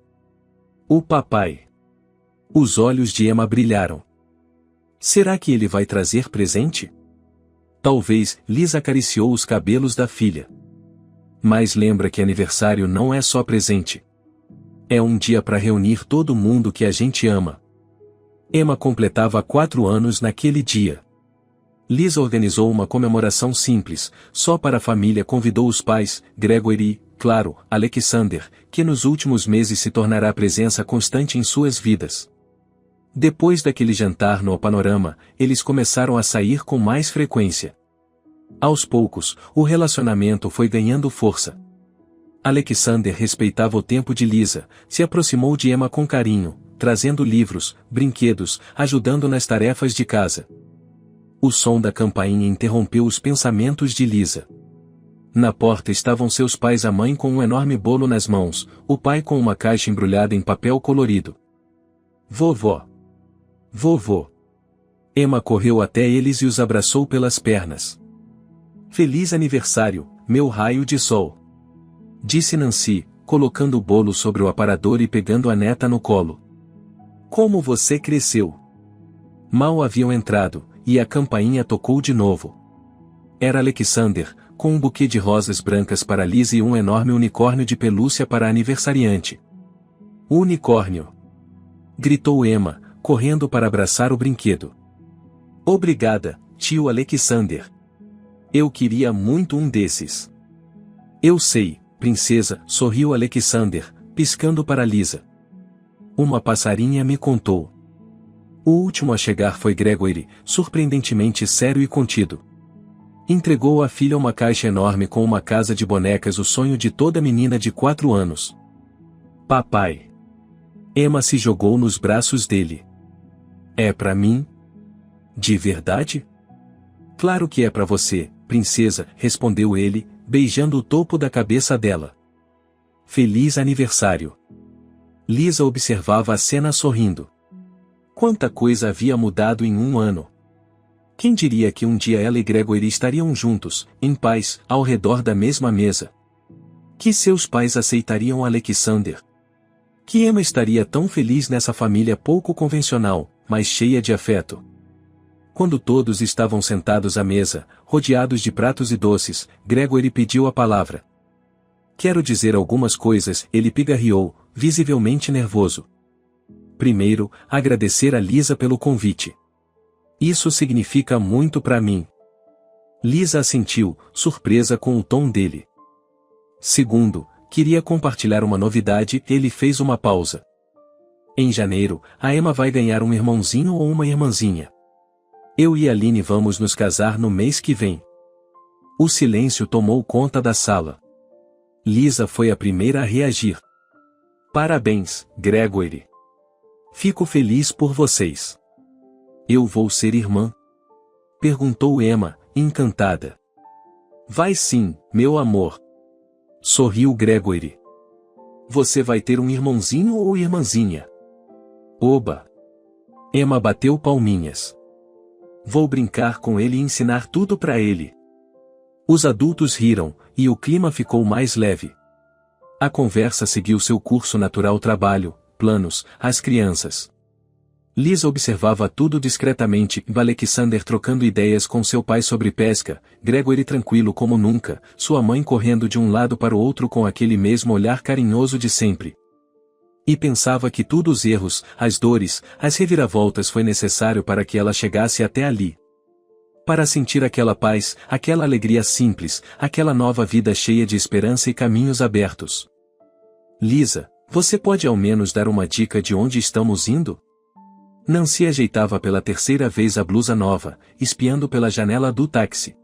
O papai. Os olhos de Emma brilharam. Será que ele vai trazer presente? Talvez, Lisa acariciou os cabelos da filha. Mas lembra que aniversário não é só presente. É um dia para reunir todo mundo que a gente ama. Emma completava 4 anos naquele dia. Lisa organizou uma comemoração simples, só para a família, convidou os pais, Gregory e, claro, Alexander, que nos últimos meses se tornará presença constante em suas vidas. Depois daquele jantar no Panorama, eles começaram a sair com mais frequência. Aos poucos, o relacionamento foi ganhando força. Alexander respeitava o tempo de Lisa, se aproximou de Emma com carinho, trazendo livros, brinquedos, ajudando nas tarefas de casa. O som da campainha interrompeu os pensamentos de Lisa. Na porta estavam seus pais, a mãe com um enorme bolo nas mãos, o pai com uma caixa embrulhada em papel colorido. Vovó! Vovô! Emma correu até eles e os abraçou pelas pernas. Feliz aniversário, meu raio de sol! Disse Nancy, colocando o bolo sobre o aparador e pegando a neta no colo. Como você cresceu! Mal haviam entrado, e a campainha tocou de novo. Era Alexander, com um buquê de rosas brancas para Lisa e um enorme unicórnio de pelúcia para a aniversariante. Unicórnio! Gritou Emma, correndo para abraçar o brinquedo. Obrigada, tio Alexander. Eu queria muito um desses. Eu sei, princesa, sorriu Alexander, piscando para Lisa. Uma passarinha me contou. O último a chegar foi Gregory, surpreendentemente sério e contido. Entregou à filha uma caixa enorme com uma casa de bonecas, o sonho de toda menina de 4 anos. Papai. Emma se jogou nos braços dele. É pra mim? De verdade? Claro que é pra você, princesa, respondeu ele, beijando o topo da cabeça dela. Feliz aniversário. Lisa observava a cena sorrindo. Quanta coisa havia mudado em 1 ano. Quem diria que um dia ela e Gregory estariam juntos, em paz, ao redor da mesma mesa? Que seus pais aceitariam Alexander? Que Emma estaria tão feliz nessa família pouco convencional, mas cheia de afeto. Quando todos estavam sentados à mesa, rodeados de pratos e doces, Gregory pediu a palavra. Quero dizer algumas coisas, ele pigarreou, visivelmente nervoso. Primeiro, agradecer a Lisa pelo convite. Isso significa muito para mim. Lisa assentiu, surpresa com o tom dele. Segundo, queria compartilhar uma novidade, ele fez uma pausa. Em janeiro, a Emma vai ganhar um irmãozinho ou uma irmãzinha. Eu e Aline vamos nos casar no mês que vem. O silêncio tomou conta da sala. Lisa foi a primeira a reagir. Parabéns, Gregory. Fico feliz por vocês. Eu vou ser irmã? Perguntou Emma, encantada. Vai sim, meu amor. Sorriu Gregory. Você vai ter um irmãozinho ou irmãzinha? Oba! Emma bateu palminhas. Vou brincar com ele e ensinar tudo para ele. Os adultos riram, e o clima ficou mais leve. A conversa seguiu seu curso natural: trabalho, planos, as crianças. Lisa observava tudo discretamente, Alexander trocando ideias com seu pai sobre pesca, Gregory tranquilo como nunca, sua mãe correndo de um lado para o outro com aquele mesmo olhar carinhoso de sempre. E pensava que tudo, os erros, as dores, as reviravoltas, foi necessário para que ela chegasse até ali. Para sentir aquela paz, aquela alegria simples, aquela nova vida cheia de esperança e caminhos abertos. Lisa, você pode ao menos dar uma dica de onde estamos indo? Nancy ajeitava pela terceira vez a blusa nova, espiando pela janela do táxi.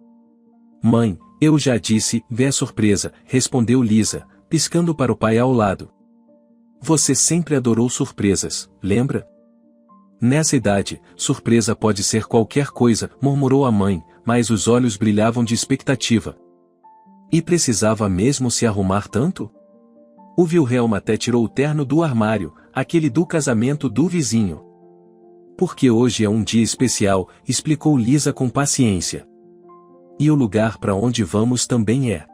Mãe, eu já disse, vê a surpresa, respondeu Lisa, piscando para o pai ao lado. Você sempre adorou surpresas, lembra? Nessa idade, surpresa pode ser qualquer coisa, murmurou a mãe, mas os olhos brilhavam de expectativa. E precisava mesmo se arrumar tanto? O Wilhelm até tirou o terno do armário, aquele do casamento do vizinho. Porque hoje é um dia especial, explicou Lisa com paciência. E o lugar para onde vamos também é.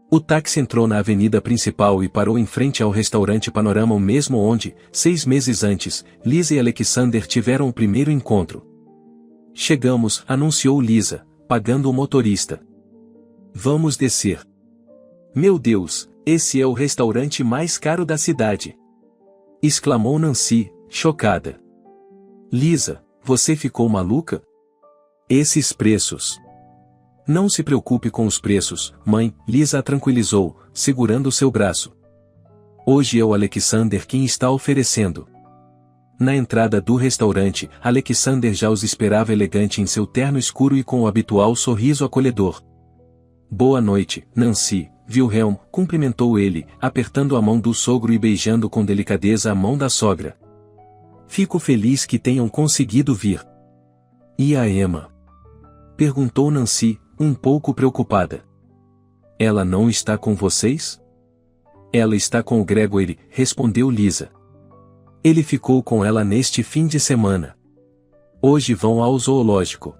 O táxi entrou na avenida principal e parou em frente ao restaurante Panorama, o mesmo onde, 6 meses antes, Lisa e Alexander tiveram o primeiro encontro. Chegamos, anunciou Lisa, pagando o motorista. Vamos descer. Meu Deus, esse é o restaurante mais caro da cidade! Exclamou Nancy, chocada. Lisa, você ficou maluca? Esses preços. Não se preocupe com os preços, mãe, Lisa a tranquilizou, segurando seu braço. Hoje é o Alexander quem está oferecendo. Na entrada do restaurante, Alexander já os esperava, elegante em seu terno escuro e com o habitual sorriso acolhedor. Boa noite, Nancy, Wilhelm, cumprimentou ele, apertando a mão do sogro e beijando com delicadeza a mão da sogra. Fico feliz que tenham conseguido vir. E a Emma? Perguntou Nancy, um pouco preocupada. Ela não está com vocês? Ela está com o Gregory, respondeu Lisa. Ele ficou com ela neste fim de semana. Hoje vão ao zoológico.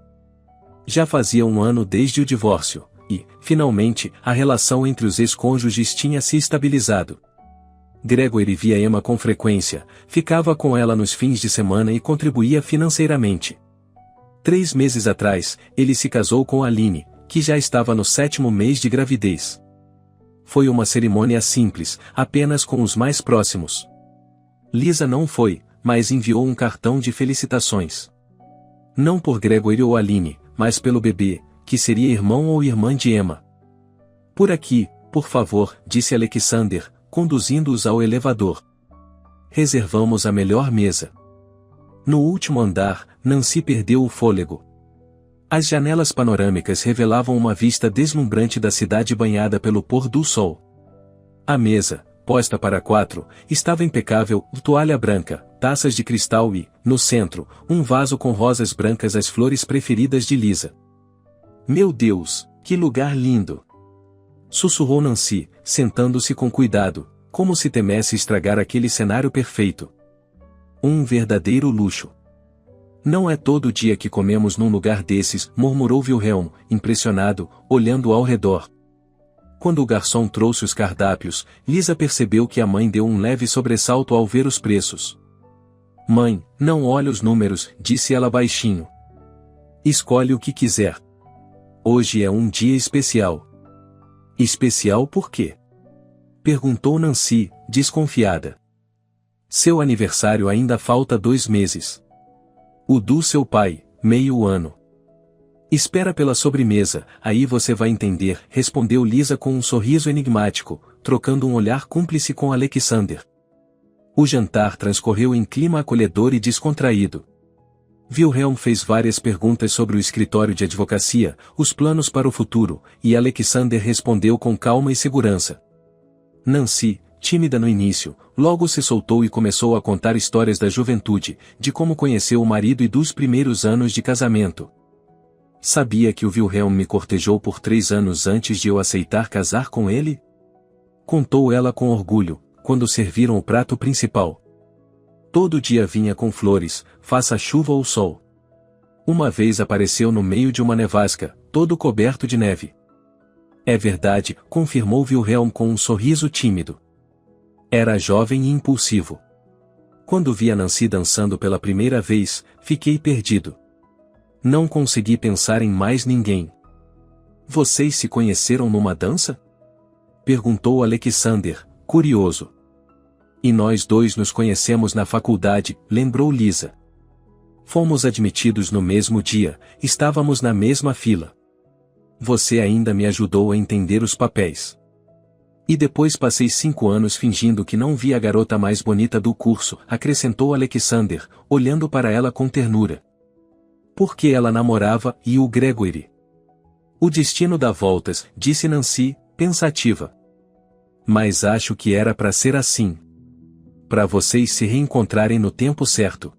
Já fazia 1 ano desde o divórcio, e, finalmente, a relação entre os ex-cônjuges tinha se estabilizado. Gregory via Emma com frequência, ficava com ela nos fins de semana e contribuía financeiramente. 3 meses atrás, ele se casou com Aline, que já estava no 7º mês de gravidez. Foi uma cerimônia simples, apenas com os mais próximos. Lisa não foi, mas enviou um cartão de felicitações. Não por Gregory ou Aline, mas pelo bebê, que seria irmão ou irmã de Emma. Por aqui, por favor, disse Alexander, conduzindo-os ao elevador. Reservamos a melhor mesa. No último andar, Nancy perdeu o fôlego. As janelas panorâmicas revelavam uma vista deslumbrante da cidade banhada pelo pôr do sol. A mesa, posta para 4, estava impecável, toalha branca, taças de cristal e, no centro, um vaso com rosas brancas, as flores preferidas de Lisa. Meu Deus, que lugar lindo! Sussurrou Nancy, sentando-se com cuidado, como se temesse estragar aquele cenário perfeito. Um verdadeiro luxo. Não é todo dia que comemos num lugar desses, murmurou Wilhelm, impressionado, olhando ao redor. Quando o garçom trouxe os cardápios, Lisa percebeu que a mãe deu um leve sobressalto ao ver os preços. Mãe, não olhe os números, disse ela baixinho. Escolhe o que quiser. Hoje é um dia especial. Especial por quê? Perguntou Nancy, desconfiada. Seu aniversário ainda falta 2 meses. O do seu pai, meio ano. Espera pela sobremesa, aí você vai entender, respondeu Lisa com um sorriso enigmático, trocando um olhar cúmplice com Alexander. O jantar transcorreu em clima acolhedor e descontraído. Wilhelm fez várias perguntas sobre o escritório de advocacia, os planos para o futuro, e Alexander respondeu com calma e segurança. Nancy, tímida no início, logo se soltou e começou a contar histórias da juventude, de como conheceu o marido e dos primeiros anos de casamento. Sabia que o Wilhelm me cortejou por 3 anos antes de eu aceitar casar com ele? Contou ela com orgulho, quando serviram o prato principal. Todo dia vinha com flores, faça chuva ou sol. Uma vez apareceu no meio de uma nevasca, todo coberto de neve. É verdade, confirmou Wilhelm com um sorriso tímido. Era jovem e impulsivo. Quando vi a Nancy dançando pela primeira vez, fiquei perdido. Não consegui pensar em mais ninguém. Vocês se conheceram numa dança? Perguntou Alexander, curioso. E nós 2 nos conhecemos na faculdade, lembrou Lisa. Fomos admitidos no mesmo dia, estávamos na mesma fila. Você ainda me ajudou a entender os papéis. E depois passei 5 anos fingindo que não vi a garota mais bonita do curso, acrescentou Alexander, olhando para ela com ternura. Porque ela namorava e o Gregory. O destino dá voltas, disse Nancy, pensativa. Mas acho que era para ser assim. Para vocês se reencontrarem no tempo certo.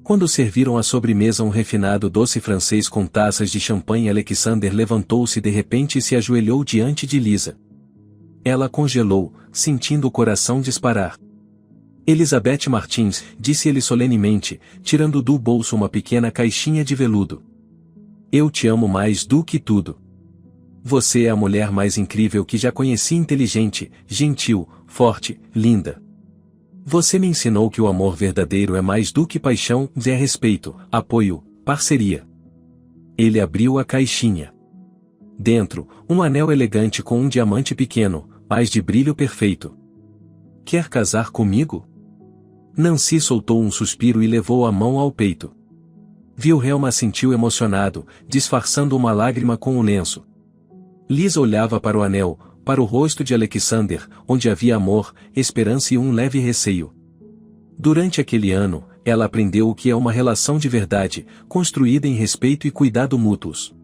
Quando serviram à sobremesa um refinado doce francês com taças de champanhe, Alexander levantou-se de repente e se ajoelhou diante de Lisa. Ela congelou, sentindo o coração disparar. Elizabeth Martins, disse ele solenemente, tirando do bolso uma pequena caixinha de veludo. Eu te amo mais do que tudo. Você é a mulher mais incrível que já conheci, inteligente, gentil, forte, linda. Você me ensinou que o amor verdadeiro é mais do que paixão, é respeito, apoio, parceria. Ele abriu a caixinha. Dentro, um anel elegante com um diamante pequeno, mas de brilho perfeito. Quer casar comigo? Nancy soltou um suspiro e levou a mão ao peito. Wilhelm assentiu emocionado, disfarçando uma lágrima com o lenço. Lisa olhava para o anel, para o rosto de Alexander, onde havia amor, esperança e um leve receio. Durante aquele ano, ela aprendeu o que é uma relação de verdade, construída em respeito e cuidado mútuos.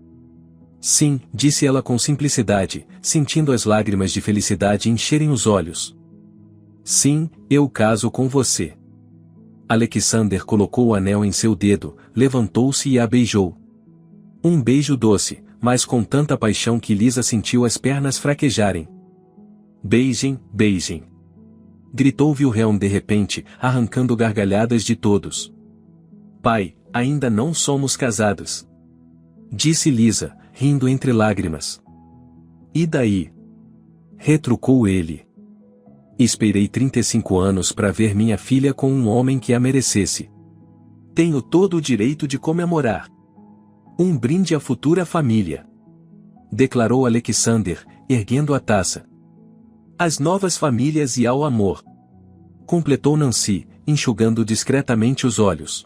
Sim, disse ela com simplicidade, sentindo as lágrimas de felicidade encherem os olhos. Sim, eu caso com você. Alexander colocou o anel em seu dedo, levantou-se e a beijou. Um beijo doce, mas com tanta paixão que Lisa sentiu as pernas fraquejarem. Beijem, beijem. Gritou Wilhelm de repente, arrancando gargalhadas de todos. Pai, ainda não somos casados. Disse Lisa, rindo entre lágrimas. E daí? Retrucou ele. Esperei 35 anos para ver minha filha com um homem que a merecesse. Tenho todo o direito de comemorar. Um brinde à futura família. Declarou Alexander, erguendo a taça. Às novas famílias e ao amor. Completou Nancy, enxugando discretamente os olhos.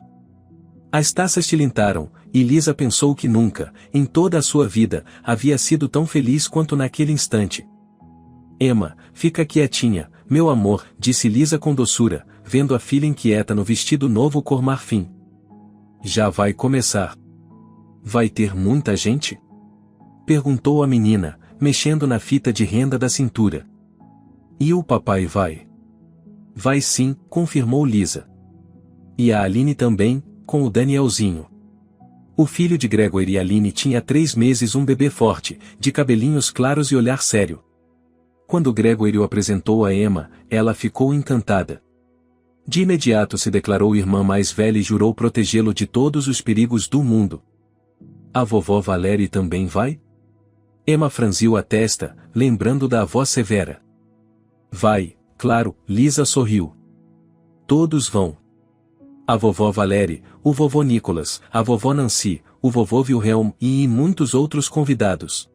As taças tilintaram, e Lisa pensou que nunca, em toda a sua vida, havia sido tão feliz quanto naquele instante. Emma, fica quietinha, meu amor, disse Lisa com doçura, vendo a filha inquieta no vestido novo cor marfim. Já vai começar. Vai ter muita gente? Perguntou a menina, mexendo na fita de renda da cintura. E o papai vai? Vai sim, confirmou Lisa. E a Aline também, com o Danielzinho. O filho de Gregor e Aline tinha 3 meses, um bebê forte, de cabelinhos claros e olhar sério. Quando Gregor o apresentou a Emma, ela ficou encantada. De imediato se declarou irmã mais velha e jurou protegê-lo de todos os perigos do mundo. A vovó Valérie também vai? Emma franziu a testa, lembrando da avó Severa. Vai, claro, Lisa sorriu. Todos vão. A vovó Valérie, o vovô Nicholas, a vovó Nancy, o vovô Wilhelm e muitos outros convidados.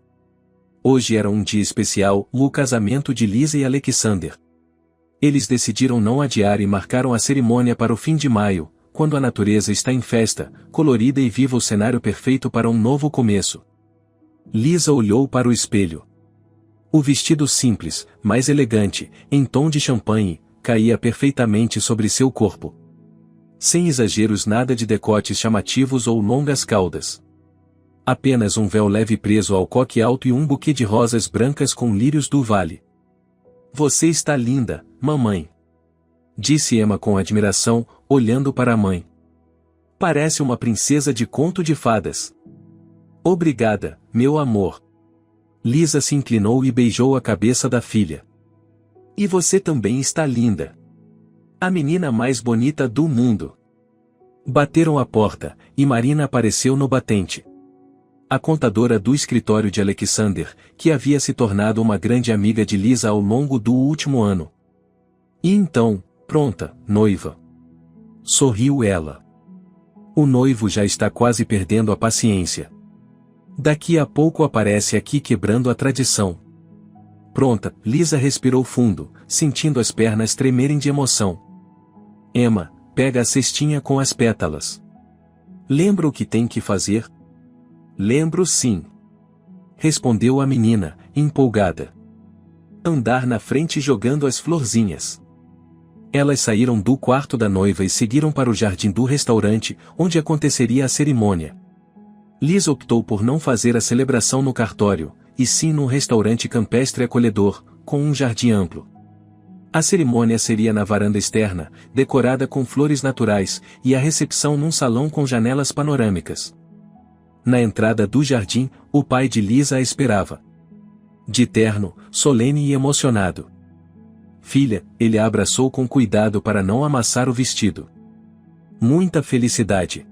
Hoje era um dia especial, o casamento de Lisa e Alexander. Eles decidiram não adiar e marcaram a cerimônia para o fim de maio, quando a natureza está em festa, colorida e viva, o cenário perfeito para um novo começo. Lisa olhou para o espelho. O vestido simples, mas elegante, em tom de champanhe, caía perfeitamente sobre seu corpo. Sem exageros, nada de decotes chamativos ou longas caudas. Apenas um véu leve preso ao coque alto e um buquê de rosas brancas com lírios do vale. Você está linda, mamãe. Disse Emma com admiração, olhando para a mãe. Parece uma princesa de conto de fadas. Obrigada, meu amor. Lisa se inclinou e beijou a cabeça da filha. E você também está linda. A menina mais bonita do mundo. Bateram a porta, e Marina apareceu no batente. A contadora do escritório de Alexander, que havia se tornado uma grande amiga de Lisa ao longo do último ano. E então, pronta, noiva. Sorriu ela. O noivo já está quase perdendo a paciência. Daqui a pouco aparece aqui quebrando a tradição. Pronta, Lisa respirou fundo, sentindo as pernas tremerem de emoção. Emma, pega a cestinha com as pétalas. Lembra o que tem que fazer? Lembro sim. Respondeu a menina, empolgada. Andar na frente jogando as florzinhas. Elas saíram do quarto da noiva e seguiram para o jardim do restaurante, onde aconteceria a cerimônia. Lisa optou por não fazer a celebração no cartório, e sim num restaurante campestre acolhedor, com um jardim amplo. A cerimônia seria na varanda externa, decorada com flores naturais, e a recepção num salão com janelas panorâmicas. Na entrada do jardim, o pai de Lisa a esperava. De terno, solene e emocionado. Filha, ele a abraçou com cuidado para não amassar o vestido. Muita felicidade.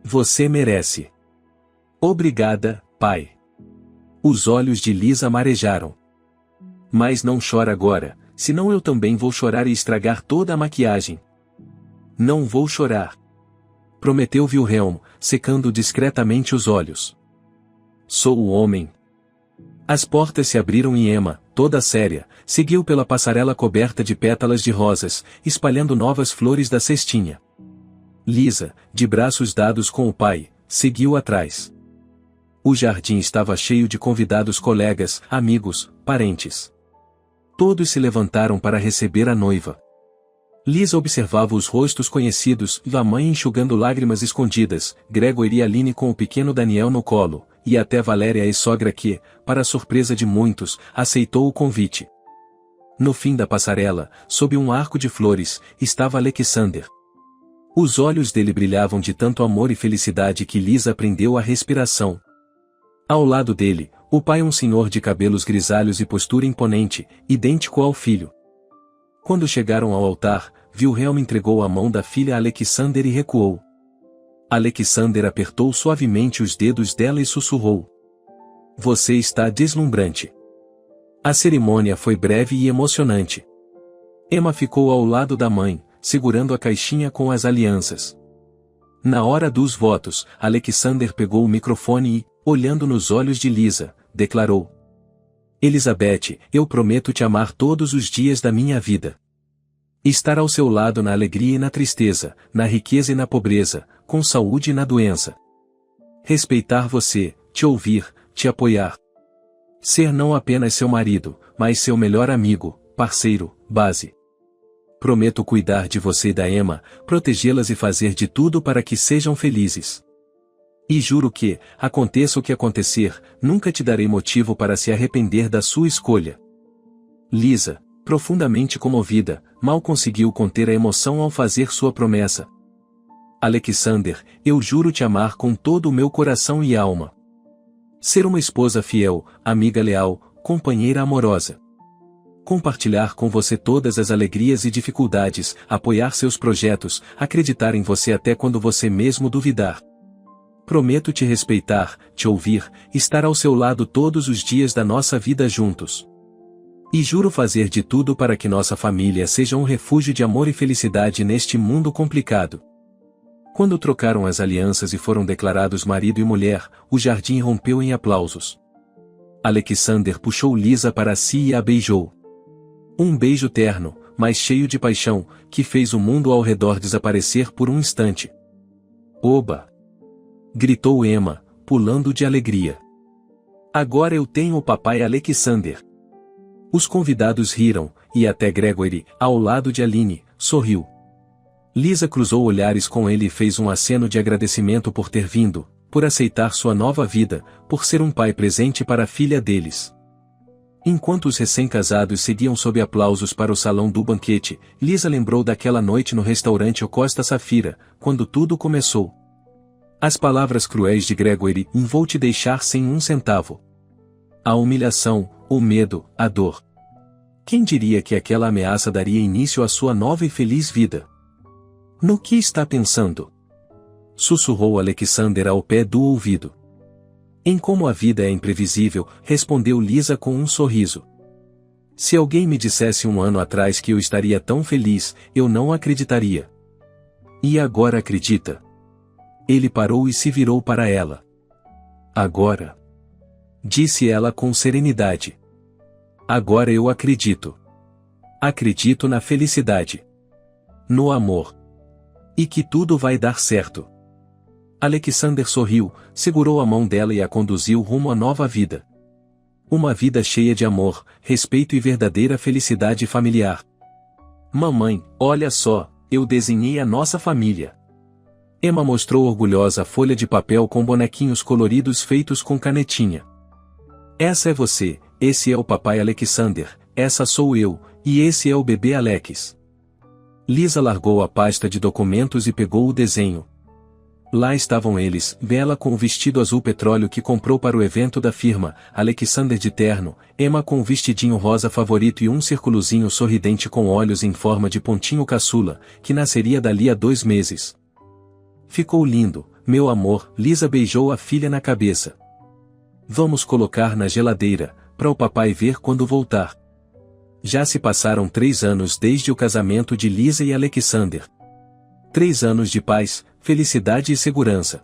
Você merece. Obrigada, pai. Os olhos de Lisa marejaram. Mas não chora agora, senão eu também vou chorar e estragar toda a maquiagem. Não vou chorar. Prometeu Wilhelm, secando discretamente os olhos. Sou o homem. As portas se abriram e Emma, toda séria, seguiu pela passarela coberta de pétalas de rosas, espalhando novas flores da cestinha. Lisa, de braços dados com o pai, seguiu atrás. O jardim estava cheio de convidados, colegas, amigos, parentes. Todos se levantaram para receber a noiva. Lisa observava os rostos conhecidos, a mãe enxugando lágrimas escondidas, Gregor e Aline com o pequeno Daniel no colo, e até Valéria, a sogra que, para a surpresa de muitos, aceitou o convite. No fim da passarela, sob um arco de flores, estava Alexander. Os olhos dele brilhavam de tanto amor e felicidade que Lisa prendeu a respiração. Ao lado dele, o pai, um senhor de cabelos grisalhos e postura imponente, idêntico ao filho. Quando chegaram ao altar, Wilhelm entregou a mão da filha a Alexander e recuou. Alexander apertou suavemente os dedos dela e sussurrou. Você está deslumbrante. A cerimônia foi breve e emocionante. Emma ficou ao lado da mãe, segurando a caixinha com as alianças. Na hora dos votos, Alexander pegou o microfone e, olhando nos olhos de Lisa, declarou. Elizabeth, eu prometo te amar todos os dias da minha vida. Estar ao seu lado na alegria e na tristeza, na riqueza e na pobreza, com saúde e na doença. Respeitar você, te ouvir, te apoiar. Ser não apenas seu marido, mas seu melhor amigo, parceiro, base. Prometo cuidar de você e da Emma, protegê-las e fazer de tudo para que sejam felizes. E juro que, aconteça o que acontecer, nunca te darei motivo para se arrepender da sua escolha. Lisa, profundamente comovida, mal conseguiu conter a emoção ao fazer sua promessa. Alexander, eu juro te amar com todo o meu coração e alma. Ser uma esposa fiel, amiga leal, companheira amorosa. Compartilhar com você todas as alegrias e dificuldades, apoiar seus projetos, acreditar em você até quando você mesmo duvidar. Prometo te respeitar, te ouvir, estar ao seu lado todos os dias da nossa vida juntos. E juro fazer de tudo para que nossa família seja um refúgio de amor e felicidade neste mundo complicado. Quando trocaram as alianças e foram declarados marido e mulher, o jardim rompeu em aplausos. Alexander puxou Lisa para si e a beijou. Um beijo terno, mas cheio de paixão, que fez o mundo ao redor desaparecer por um instante. Oba! Gritou Emma, pulando de alegria. Agora eu tenho o papai Alexander. Os convidados riram, e até Gregory, ao lado de Aline, sorriu. Lisa cruzou olhares com ele e fez um aceno de agradecimento por ter vindo, por aceitar sua nova vida, por ser um pai presente para a filha deles. Enquanto os recém-casados seguiam sob aplausos para o salão do banquete, Lisa lembrou daquela noite no restaurante O Costa Safira, quando tudo começou. As palavras cruéis de Gregory: vou te deixar sem um centavo. A humilhação, o medo, a dor. Quem diria que aquela ameaça daria início à sua nova e feliz vida? No que está pensando? Sussurrou Alexander ao pé do ouvido. Em como a vida é imprevisível, respondeu Lisa com um sorriso. Se alguém me dissesse 1 ano atrás que eu estaria tão feliz, eu não acreditaria. E agora acredita? Ele parou e se virou para ela. Agora? Disse ela com serenidade. Agora eu acredito. Acredito na felicidade. No amor. E que tudo vai dar certo. Alexander sorriu, segurou a mão dela e a conduziu rumo à nova vida. Uma vida cheia de amor, respeito e verdadeira felicidade familiar. Mamãe, olha só, eu desenhei a nossa família. Emma mostrou orgulhosa a folha de papel com bonequinhos coloridos feitos com canetinha. Essa é você, esse é o papai Alexander, essa sou eu, e esse é o bebê Alex. Lisa largou a pasta de documentos e pegou o desenho. Lá estavam eles, Bella com o vestido azul petróleo que comprou para o evento da firma, Alexander de terno, Emma com o vestidinho rosa favorito e um circulozinho sorridente com olhos em forma de pontinho caçula, que nasceria dali a 2 meses. Ficou lindo, meu amor, Lisa beijou a filha na cabeça. Vamos colocar na geladeira, para o papai ver quando voltar. Já se passaram 3 anos desde o casamento de Lisa e Alexander. 3 anos de paz, felicidade e segurança.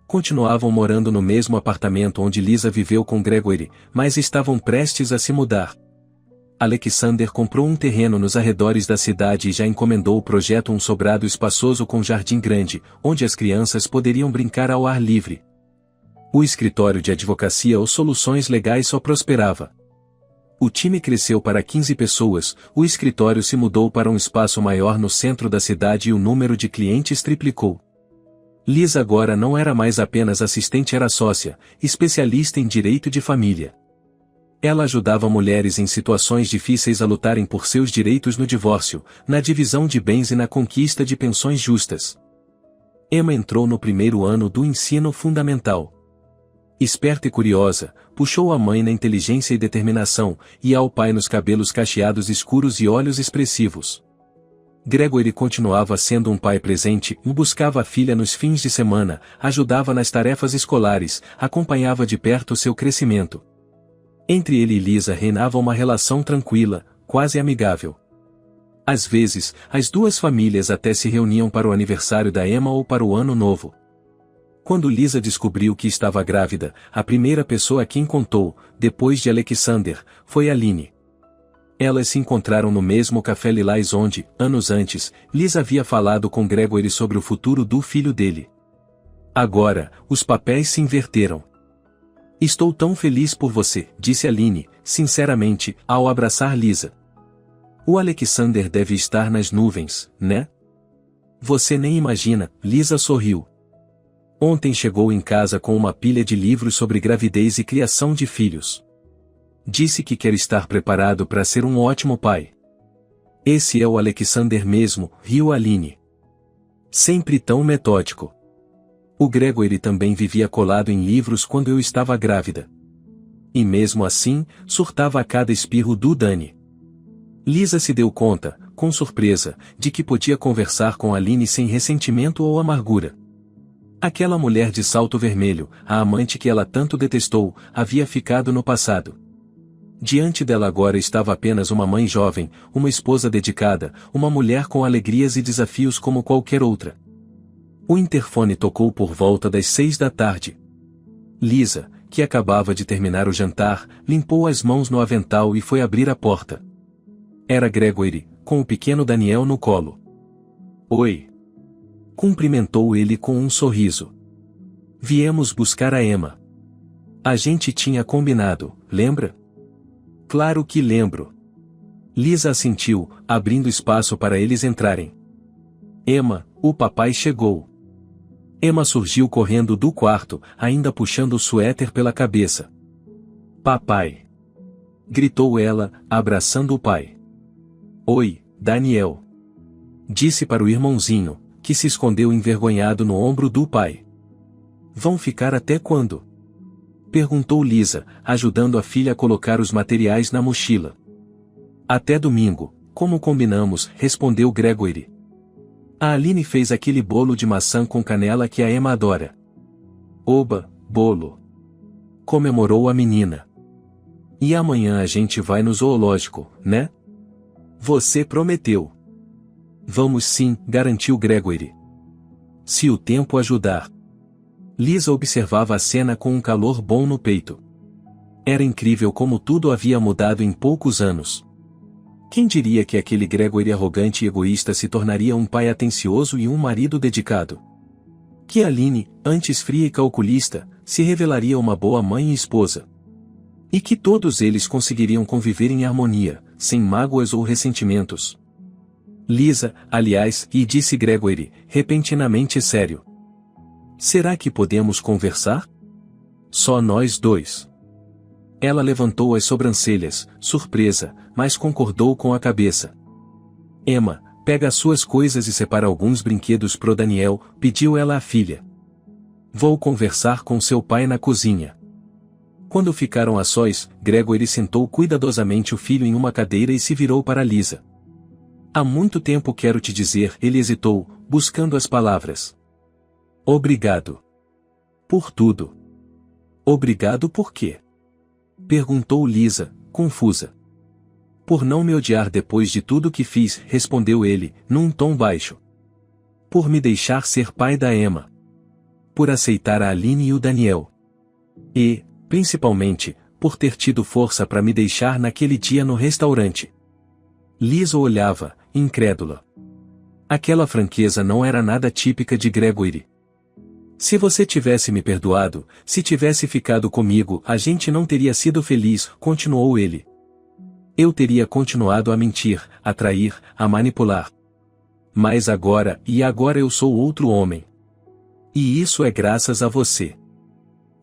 Continuavam morando no mesmo apartamento onde Lisa viveu com Gregory, mas estavam prestes a se mudar. Alexander comprou um terreno nos arredores da cidade e já encomendou o projeto, um sobrado espaçoso com jardim grande, onde as crianças poderiam brincar ao ar livre. O escritório de advocacia ou soluções legais só prosperava. O time cresceu para 15 pessoas, o escritório se mudou para um espaço maior no centro da cidade e o número de clientes triplicou. Lisa agora não era mais apenas assistente, era sócia, especialista em direito de família. Ela ajudava mulheres em situações difíceis a lutarem por seus direitos no divórcio, na divisão de bens e na conquista de pensões justas. Emma entrou no 1º ano do ensino fundamental. Esperta e curiosa, puxou a mãe na inteligência e determinação, e ao pai nos cabelos cacheados escuros e olhos expressivos. Gregory continuava sendo um pai presente, buscava a filha nos fins de semana, ajudava nas tarefas escolares, acompanhava de perto seu crescimento. Entre ele e Lisa reinava uma relação tranquila, quase amigável. Às vezes, as duas famílias até se reuniam para o aniversário da Emma ou para o ano novo. Quando Lisa descobriu que estava grávida, a primeira pessoa a quem contou, depois de Alexander, foi Aline. Elas se encontraram no mesmo café Lilás onde, anos antes, Lisa havia falado com Gregory sobre o futuro do filho dele. Agora, os papéis se inverteram. Estou tão feliz por você, disse Aline, sinceramente, ao abraçar Lisa. O Alexander deve estar nas nuvens, né? Você nem imagina, Lisa sorriu. Ontem chegou em casa com uma pilha de livros sobre gravidez e criação de filhos. Disse que quer estar preparado para ser um ótimo pai. Esse é o Alexander mesmo, riu Aline. Sempre tão metódico. O Gregory também vivia colado em livros quando eu estava grávida. E mesmo assim, surtava a cada espirro do Dani. Lisa se deu conta, com surpresa, de que podia conversar com Aline sem ressentimento ou amargura. Aquela mulher de salto vermelho, a amante que ela tanto detestou, havia ficado no passado. Diante dela agora estava apenas uma mãe jovem, uma esposa dedicada, uma mulher com alegrias e desafios como qualquer outra. O interfone tocou por volta das 6 da tarde. Lisa, que acabava de terminar o jantar, limpou as mãos no avental e foi abrir a porta. Era Gregory, com o pequeno Daniel no colo. Oi! Cumprimentou ele com um sorriso. Viemos buscar a Emma. A gente tinha combinado, lembra? Claro que lembro. Lisa assentiu, abrindo espaço para eles entrarem. Emma, o papai chegou. Emma surgiu correndo do quarto, ainda puxando o suéter pela cabeça. Papai! Gritou ela, abraçando o pai. Oi, Daniel! Disse para o irmãozinho, que se escondeu envergonhado no ombro do pai. Vão ficar até quando? Perguntou Lisa, ajudando a filha a colocar os materiais na mochila. Até domingo, como combinamos, respondeu Gregory. A Aline fez aquele bolo de maçã com canela que a Emma adora. Oba, bolo! Comemorou a menina. E amanhã a gente vai no zoológico, né? Você prometeu. Vamos sim, garantiu Gregory. Se o tempo ajudar. Lisa observava a cena com um calor bom no peito. Era incrível como tudo havia mudado em poucos anos. Quem diria que aquele Gregory arrogante e egoísta se tornaria um pai atencioso e um marido dedicado? Que Aline, antes fria e calculista, se revelaria uma boa mãe e esposa. E que todos eles conseguiriam conviver em harmonia, sem mágoas ou ressentimentos. Lisa, aliás, e disse Gregory, repentinamente sério. Será que podemos conversar? Só nós dois. Ela levantou as sobrancelhas, surpresa, mas concordou com a cabeça. Emma, pega as suas coisas e separa alguns brinquedos pro Daniel, pediu ela à filha. Vou conversar com seu pai na cozinha. Quando ficaram a sós, Gregory sentou cuidadosamente o filho em uma cadeira e se virou para Lisa. Há muito tempo quero te dizer, ele hesitou, buscando as palavras. Obrigado. Por tudo. Obrigado por quê? Perguntou Lisa, confusa. Por não me odiar depois de tudo que fiz, respondeu ele, num tom baixo. Por me deixar ser pai da Emma. Por aceitar a Aline e o Daniel. E, principalmente, por ter tido força para me deixar naquele dia no restaurante. Lisa olhava, incrédula. Aquela franqueza não era nada típica de Gregory. Se você tivesse me perdoado, se tivesse ficado comigo, a gente não teria sido feliz, continuou ele. Eu teria continuado a mentir, a trair, a manipular. Mas agora eu sou outro homem. E isso é graças a você.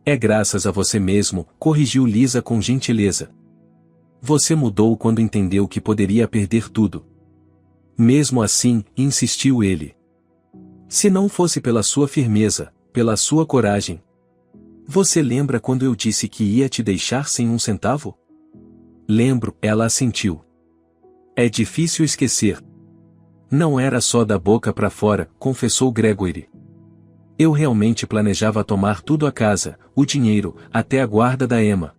É graças a você mesmo, corrigiu Lisa com gentileza. Você mudou quando entendeu que poderia perder tudo. Mesmo assim, insistiu ele. Se não fosse pela sua firmeza, pela sua coragem. Você lembra quando eu disse que ia te deixar sem um centavo? Lembro, ela assentiu. É difícil esquecer. Não era só da boca para fora, confessou Gregory. Eu realmente planejava tomar tudo a casa, o dinheiro, até a guarda da Emma.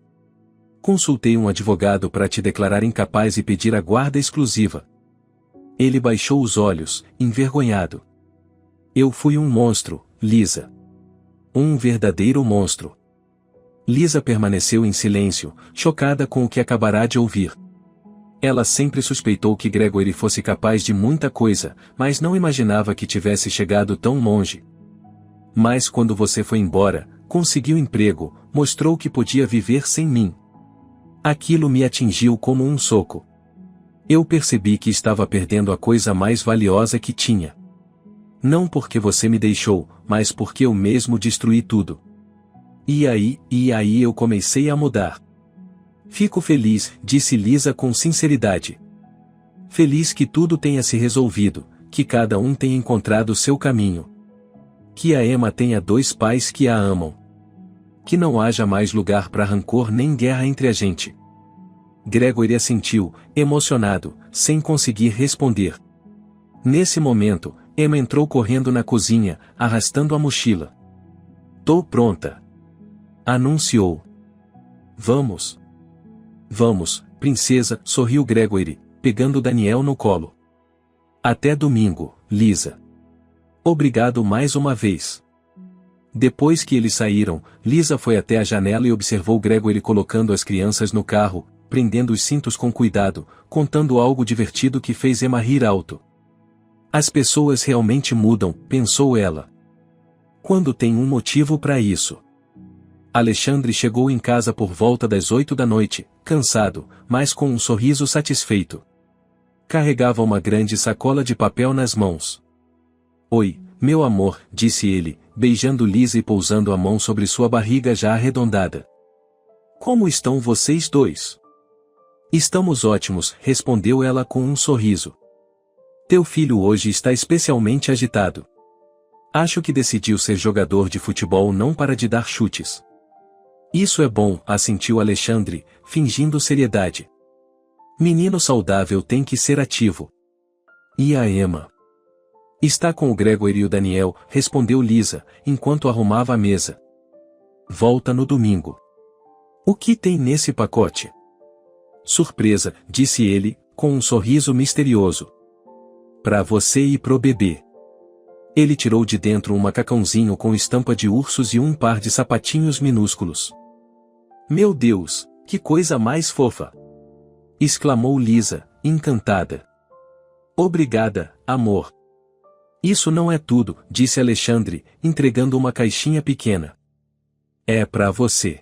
Consultei um advogado para te declarar incapaz e pedir a guarda exclusiva. Ele baixou os olhos, envergonhado. Eu fui um monstro, Lisa. Um verdadeiro monstro. Lisa permaneceu em silêncio, chocada com o que acabará de ouvir. Ela sempre suspeitou que Gregory fosse capaz de muita coisa, mas não imaginava que tivesse chegado tão longe. Mas quando você foi embora, conseguiu emprego, mostrou que podia viver sem mim. Aquilo me atingiu como um soco. Eu percebi que estava perdendo a coisa mais valiosa que tinha. Não porque você me deixou, mas porque eu mesmo destruí tudo. E aí eu comecei a mudar. Fico feliz, disse Lisa com sinceridade. Feliz que tudo tenha se resolvido, que cada um tenha encontrado seu caminho. Que a Emma tenha 2 pais que a amam. Que não haja mais lugar para rancor nem guerra entre a gente. Gregory assentiu, emocionado, sem conseguir responder. Nesse momento, Emma entrou correndo na cozinha, arrastando a mochila. Tô pronta. Anunciou. Vamos. Vamos, princesa, sorriu Gregory, pegando Daniel no colo. Até domingo, Lisa. Obrigado mais uma vez. Depois que eles saíram, Lisa foi até a janela e observou Gregory colocando as crianças no carro, prendendo os cintos com cuidado, contando algo divertido que fez Emma rir alto. As pessoas realmente mudam, pensou ela. Quando tem um motivo para isso. Alexandre chegou em casa por volta das 8 da noite, cansado, mas com um sorriso satisfeito. Carregava uma grande sacola de papel nas mãos. Oi, meu amor, disse ele, beijando Lisa e pousando a mão sobre sua barriga já arredondada. Como estão vocês dois? Estamos ótimos, respondeu ela com um sorriso. Teu filho hoje está especialmente agitado. Acho que decidiu ser jogador de futebol não para de dar chutes. Isso é bom, assentiu Alexandre, fingindo seriedade. Menino saudável tem que ser ativo. E a Emma? Está com o Gregory e o Daniel, respondeu Lisa, enquanto arrumava a mesa. Volta no domingo. O que tem nesse pacote? Surpresa, disse ele, com um sorriso misterioso. Pra você e pro bebê. Ele tirou de dentro um macacãozinho com estampa de ursos e um par de sapatinhos minúsculos. Meu Deus, que coisa mais fofa! Exclamou Lisa, encantada. Obrigada, amor. Isso não é tudo, disse Alexandre, entregando uma caixinha pequena. É pra você.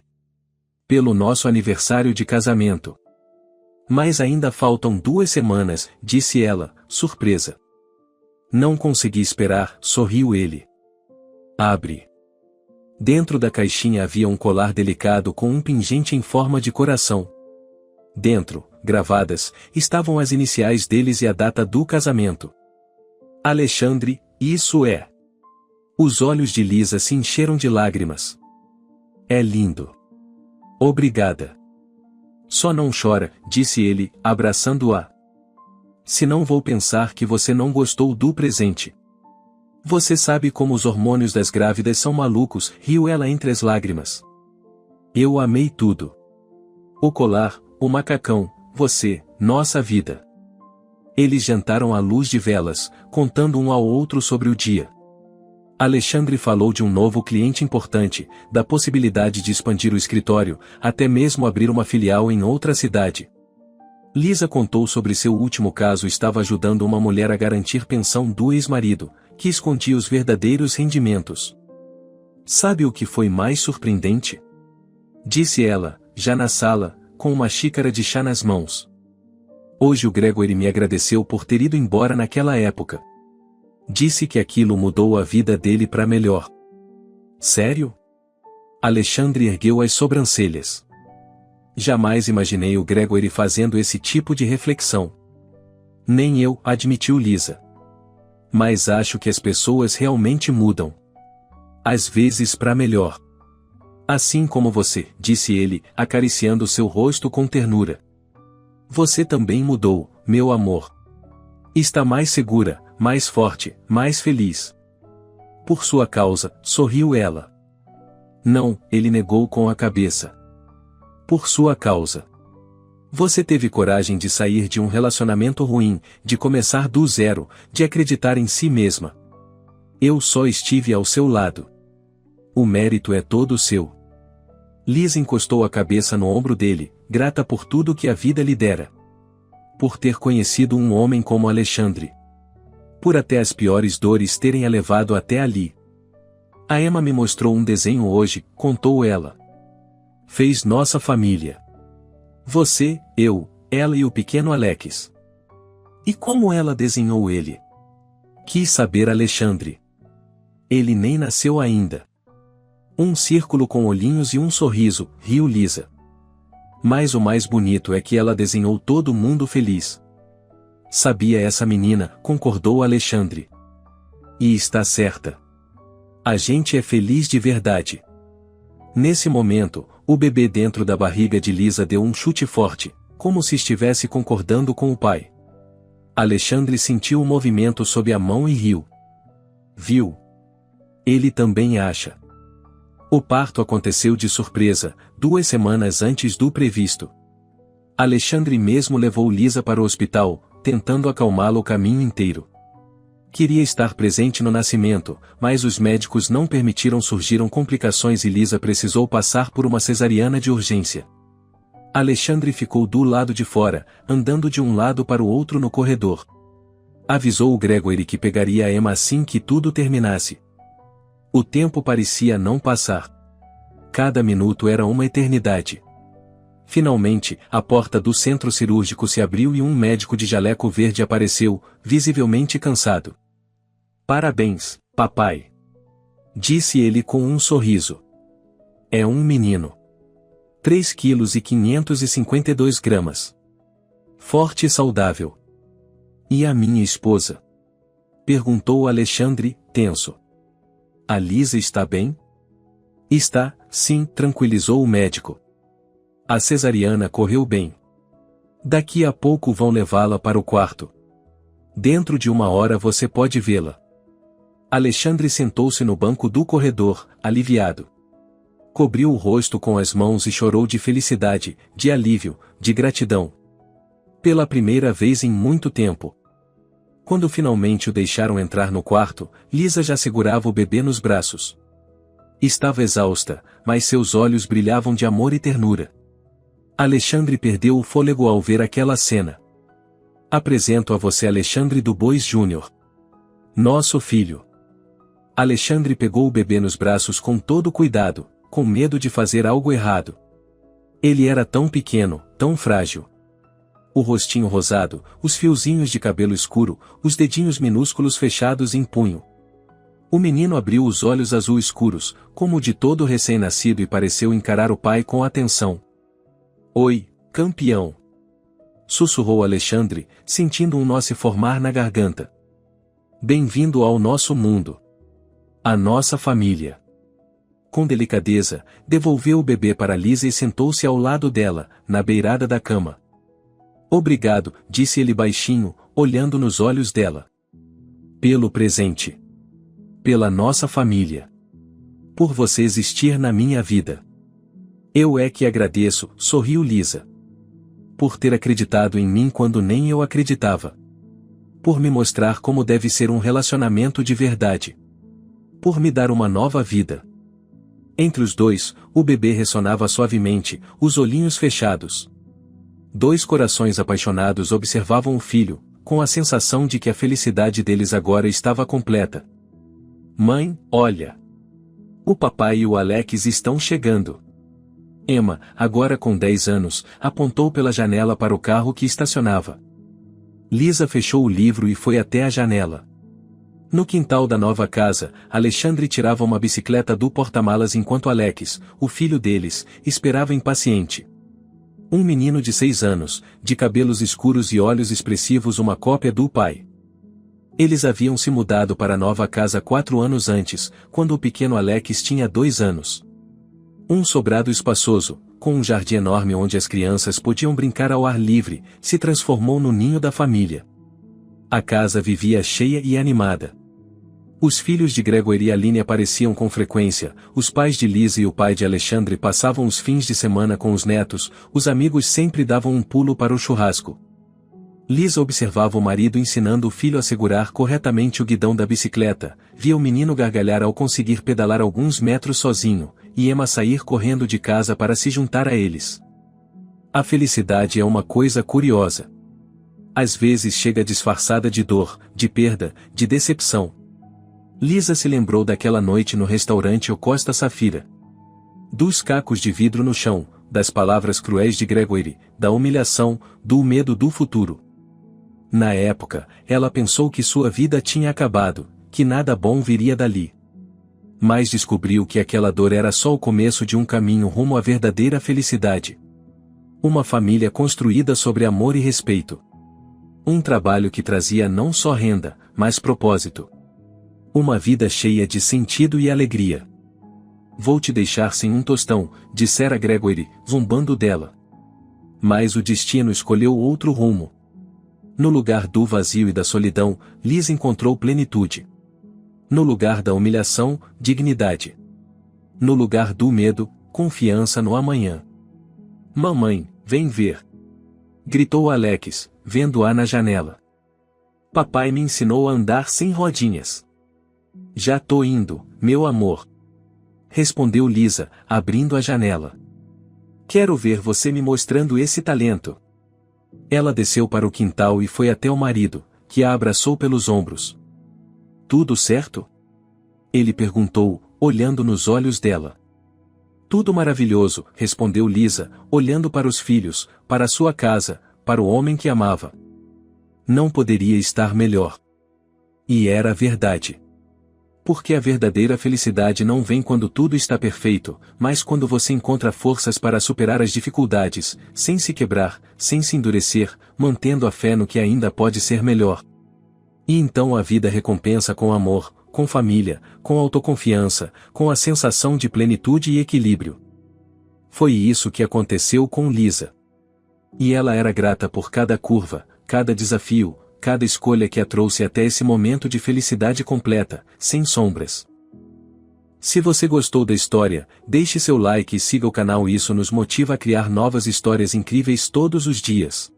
Pelo nosso aniversário de casamento. Mas ainda faltam 2 semanas, disse ela, surpresa. Não consegui esperar, sorriu ele. Abre. Dentro da caixinha havia um colar delicado com um pingente em forma de coração. Dentro, gravadas, estavam as iniciais deles e a data do casamento. Alexandre, isso é. Os olhos de Lisa se encheram de lágrimas. É lindo. Obrigada. Só não chora, disse ele, abraçando-a. Senão vou pensar que você não gostou do presente. Você sabe como os hormônios das grávidas são malucos, riu ela entre as lágrimas. Eu amei tudo. O colar, o macacão, você, nossa vida. Eles jantaram à luz de velas, contando um ao outro sobre o dia. Alexandre falou de um novo cliente importante, da possibilidade de expandir o escritório, até mesmo abrir uma filial em outra cidade. Lisa contou sobre seu último caso e estava ajudando uma mulher a garantir pensão do ex-marido, que escondia os verdadeiros rendimentos. Sabe o que foi mais surpreendente? Disse ela, já na sala, com uma xícara de chá nas mãos. Hoje o Gregory me agradeceu por ter ido embora naquela época. Disse que aquilo mudou a vida dele para melhor. Sério? Alexandre ergueu as sobrancelhas. Jamais imaginei o Gregory fazendo esse tipo de reflexão. Nem eu, admitiu Lisa. Mas acho que as pessoas realmente mudam. Às vezes para melhor. Assim como você, disse ele, acariciando seu rosto com ternura. Você também mudou, meu amor. Está mais segura, mais forte, mais feliz. Por sua causa, sorriu ela. Não, ele negou com a cabeça. Por sua causa. Você teve coragem de sair de um relacionamento ruim, de começar do zero, de acreditar em si mesma. Eu só estive ao seu lado. O mérito é todo seu. Lisa encostou a cabeça no ombro dele, grata por tudo que a vida lhe dera. Por ter conhecido um homem como Alexandre. Por até as piores dores terem a levado até ali. A Emma me mostrou um desenho hoje, contou ela. Fez nossa família. Você, eu, ela e o pequeno Alex. E como ela desenhou ele? Quis saber Alexandre. Ele nem nasceu ainda. Um círculo com olhinhos e um sorriso, riu Lisa. Mas o mais bonito é que ela desenhou todo mundo feliz. Sabia essa menina, concordou Alexandre. E está certa. A gente é feliz de verdade. Nesse momento, o bebê dentro da barriga de Lisa deu um chute forte, como se estivesse concordando com o pai. Alexandre sentiu um movimento sob a mão e riu. Viu? Ele também acha. O parto aconteceu de surpresa, 2 semanas antes do previsto. Alexandre mesmo levou Lisa para o hospital, tentando acalmá-la o caminho inteiro. Queria estar presente no nascimento, mas os médicos não permitiram. Surgiram complicações e Lisa precisou passar por uma cesariana de urgência. Alexandre ficou do lado de fora, andando de um lado para o outro no corredor. Avisou o Gregory que pegaria a Emma assim que tudo terminasse. O tempo parecia não passar. Cada minuto era uma eternidade. Finalmente, a porta do centro cirúrgico se abriu e um médico de jaleco verde apareceu, visivelmente cansado. Parabéns, papai. Disse ele com um sorriso. É um menino. 3,552 kg. Forte e saudável. E a minha esposa? Perguntou Alexandre, tenso. A Lisa está bem? Está, sim, tranquilizou o médico. A cesariana correu bem. Daqui a pouco vão levá-la para o quarto. Dentro de 1 hora você pode vê-la. Alexandre sentou-se no banco do corredor, aliviado. Cobriu o rosto com as mãos e chorou de felicidade, de alívio, de gratidão. Pela primeira vez em muito tempo. Quando finalmente o deixaram entrar no quarto, Lisa já segurava o bebê nos braços. Estava exausta, mas seus olhos brilhavam de amor e ternura. Alexandre perdeu o fôlego ao ver aquela cena. Apresento a você Alexandre Dubois Jr. Nosso filho. Alexandre pegou o bebê nos braços com todo cuidado, com medo de fazer algo errado. Ele era tão pequeno, tão frágil. O rostinho rosado, os fiozinhos de cabelo escuro, os dedinhos minúsculos fechados em punho. O menino abriu os olhos azul escuros, como de todo recém-nascido, e pareceu encarar o pai com atenção. Oi, campeão! Sussurrou Alexandre, sentindo um nó se formar na garganta. Bem-vindo ao nosso mundo. À nossa família. Com delicadeza, devolveu o bebê para Lisa e sentou-se ao lado dela, na beirada da cama. Obrigado, disse ele baixinho, olhando nos olhos dela. Pelo presente. Pela nossa família. Por você existir na minha vida. Eu é que agradeço, sorriu Lisa. Por ter acreditado em mim quando nem eu acreditava. Por me mostrar como deve ser um relacionamento de verdade. Por me dar uma nova vida. Entre os dois, o bebê ressonava suavemente, os olhinhos fechados. 2 corações apaixonados observavam o filho, com a sensação de que a felicidade deles agora estava completa. Mãe, olha! O papai e o Alex estão chegando. Emma, agora com 10 anos, apontou pela janela para o carro que estacionava. Lisa fechou o livro e foi até a janela. No quintal da nova casa, Alexandre tirava uma bicicleta do porta-malas enquanto Alex, o filho deles, esperava impaciente. Um menino de 6 anos, de cabelos escuros e olhos expressivos, uma cópia do pai. Eles haviam se mudado para a nova casa 4 anos antes, quando o pequeno Alex tinha 2 anos. Um sobrado espaçoso, com um jardim enorme onde as crianças podiam brincar ao ar livre, se transformou no ninho da família. A casa vivia cheia e animada. Os filhos de Gregory e Aline apareciam com frequência, os pais de Lisa e o pai de Alexandre passavam os fins de semana com os netos, os amigos sempre davam um pulo para o churrasco. Lisa observava o marido ensinando o filho a segurar corretamente o guidão da bicicleta, via o menino gargalhar ao conseguir pedalar alguns metros sozinho, e Emma sair correndo de casa para se juntar a eles. A felicidade é uma coisa curiosa. Às vezes chega disfarçada de dor, de perda, de decepção. Lisa se lembrou daquela noite no restaurante O Costa Safira. Dos cacos de vidro no chão, das palavras cruéis de Gregory, da humilhação, do medo do futuro. Na época, ela pensou que sua vida tinha acabado, que nada bom viria dali. Mas descobriu que aquela dor era só o começo de um caminho rumo à verdadeira felicidade. Uma família construída sobre amor e respeito. Um trabalho que trazia não só renda, mas propósito. Uma vida cheia de sentido e alegria. Vou te deixar sem um tostão, dissera Gregory, zombando dela. Mas o destino escolheu outro rumo. No lugar do vazio e da solidão, Liz encontrou plenitude. No lugar da humilhação, dignidade. No lugar do medo, confiança no amanhã. Mamãe, vem ver. Gritou Alex, vendo-a na janela. Papai me ensinou a andar sem rodinhas. Já tô indo, meu amor. Respondeu Lisa, abrindo a janela. Quero ver você me mostrando esse talento. Ela desceu para o quintal e foi até o marido, que a abraçou pelos ombros. Tudo certo? Ele perguntou, olhando nos olhos dela. Tudo maravilhoso, respondeu Lisa, olhando para os filhos, para sua casa, para o homem que amava. Não poderia estar melhor. E era verdade. Porque a verdadeira felicidade não vem quando tudo está perfeito, mas quando você encontra forças para superar as dificuldades, sem se quebrar, sem se endurecer, mantendo a fé no que ainda pode ser melhor. E então a vida recompensa com amor, com família, com autoconfiança, com a sensação de plenitude e equilíbrio. Foi isso que aconteceu com Lisa. E ela era grata por cada curva, cada desafio, cada escolha que a trouxe até esse momento de felicidade completa, sem sombras. Se você gostou da história, deixe seu like e siga o canal, isso nos motiva a criar novas histórias incríveis todos os dias.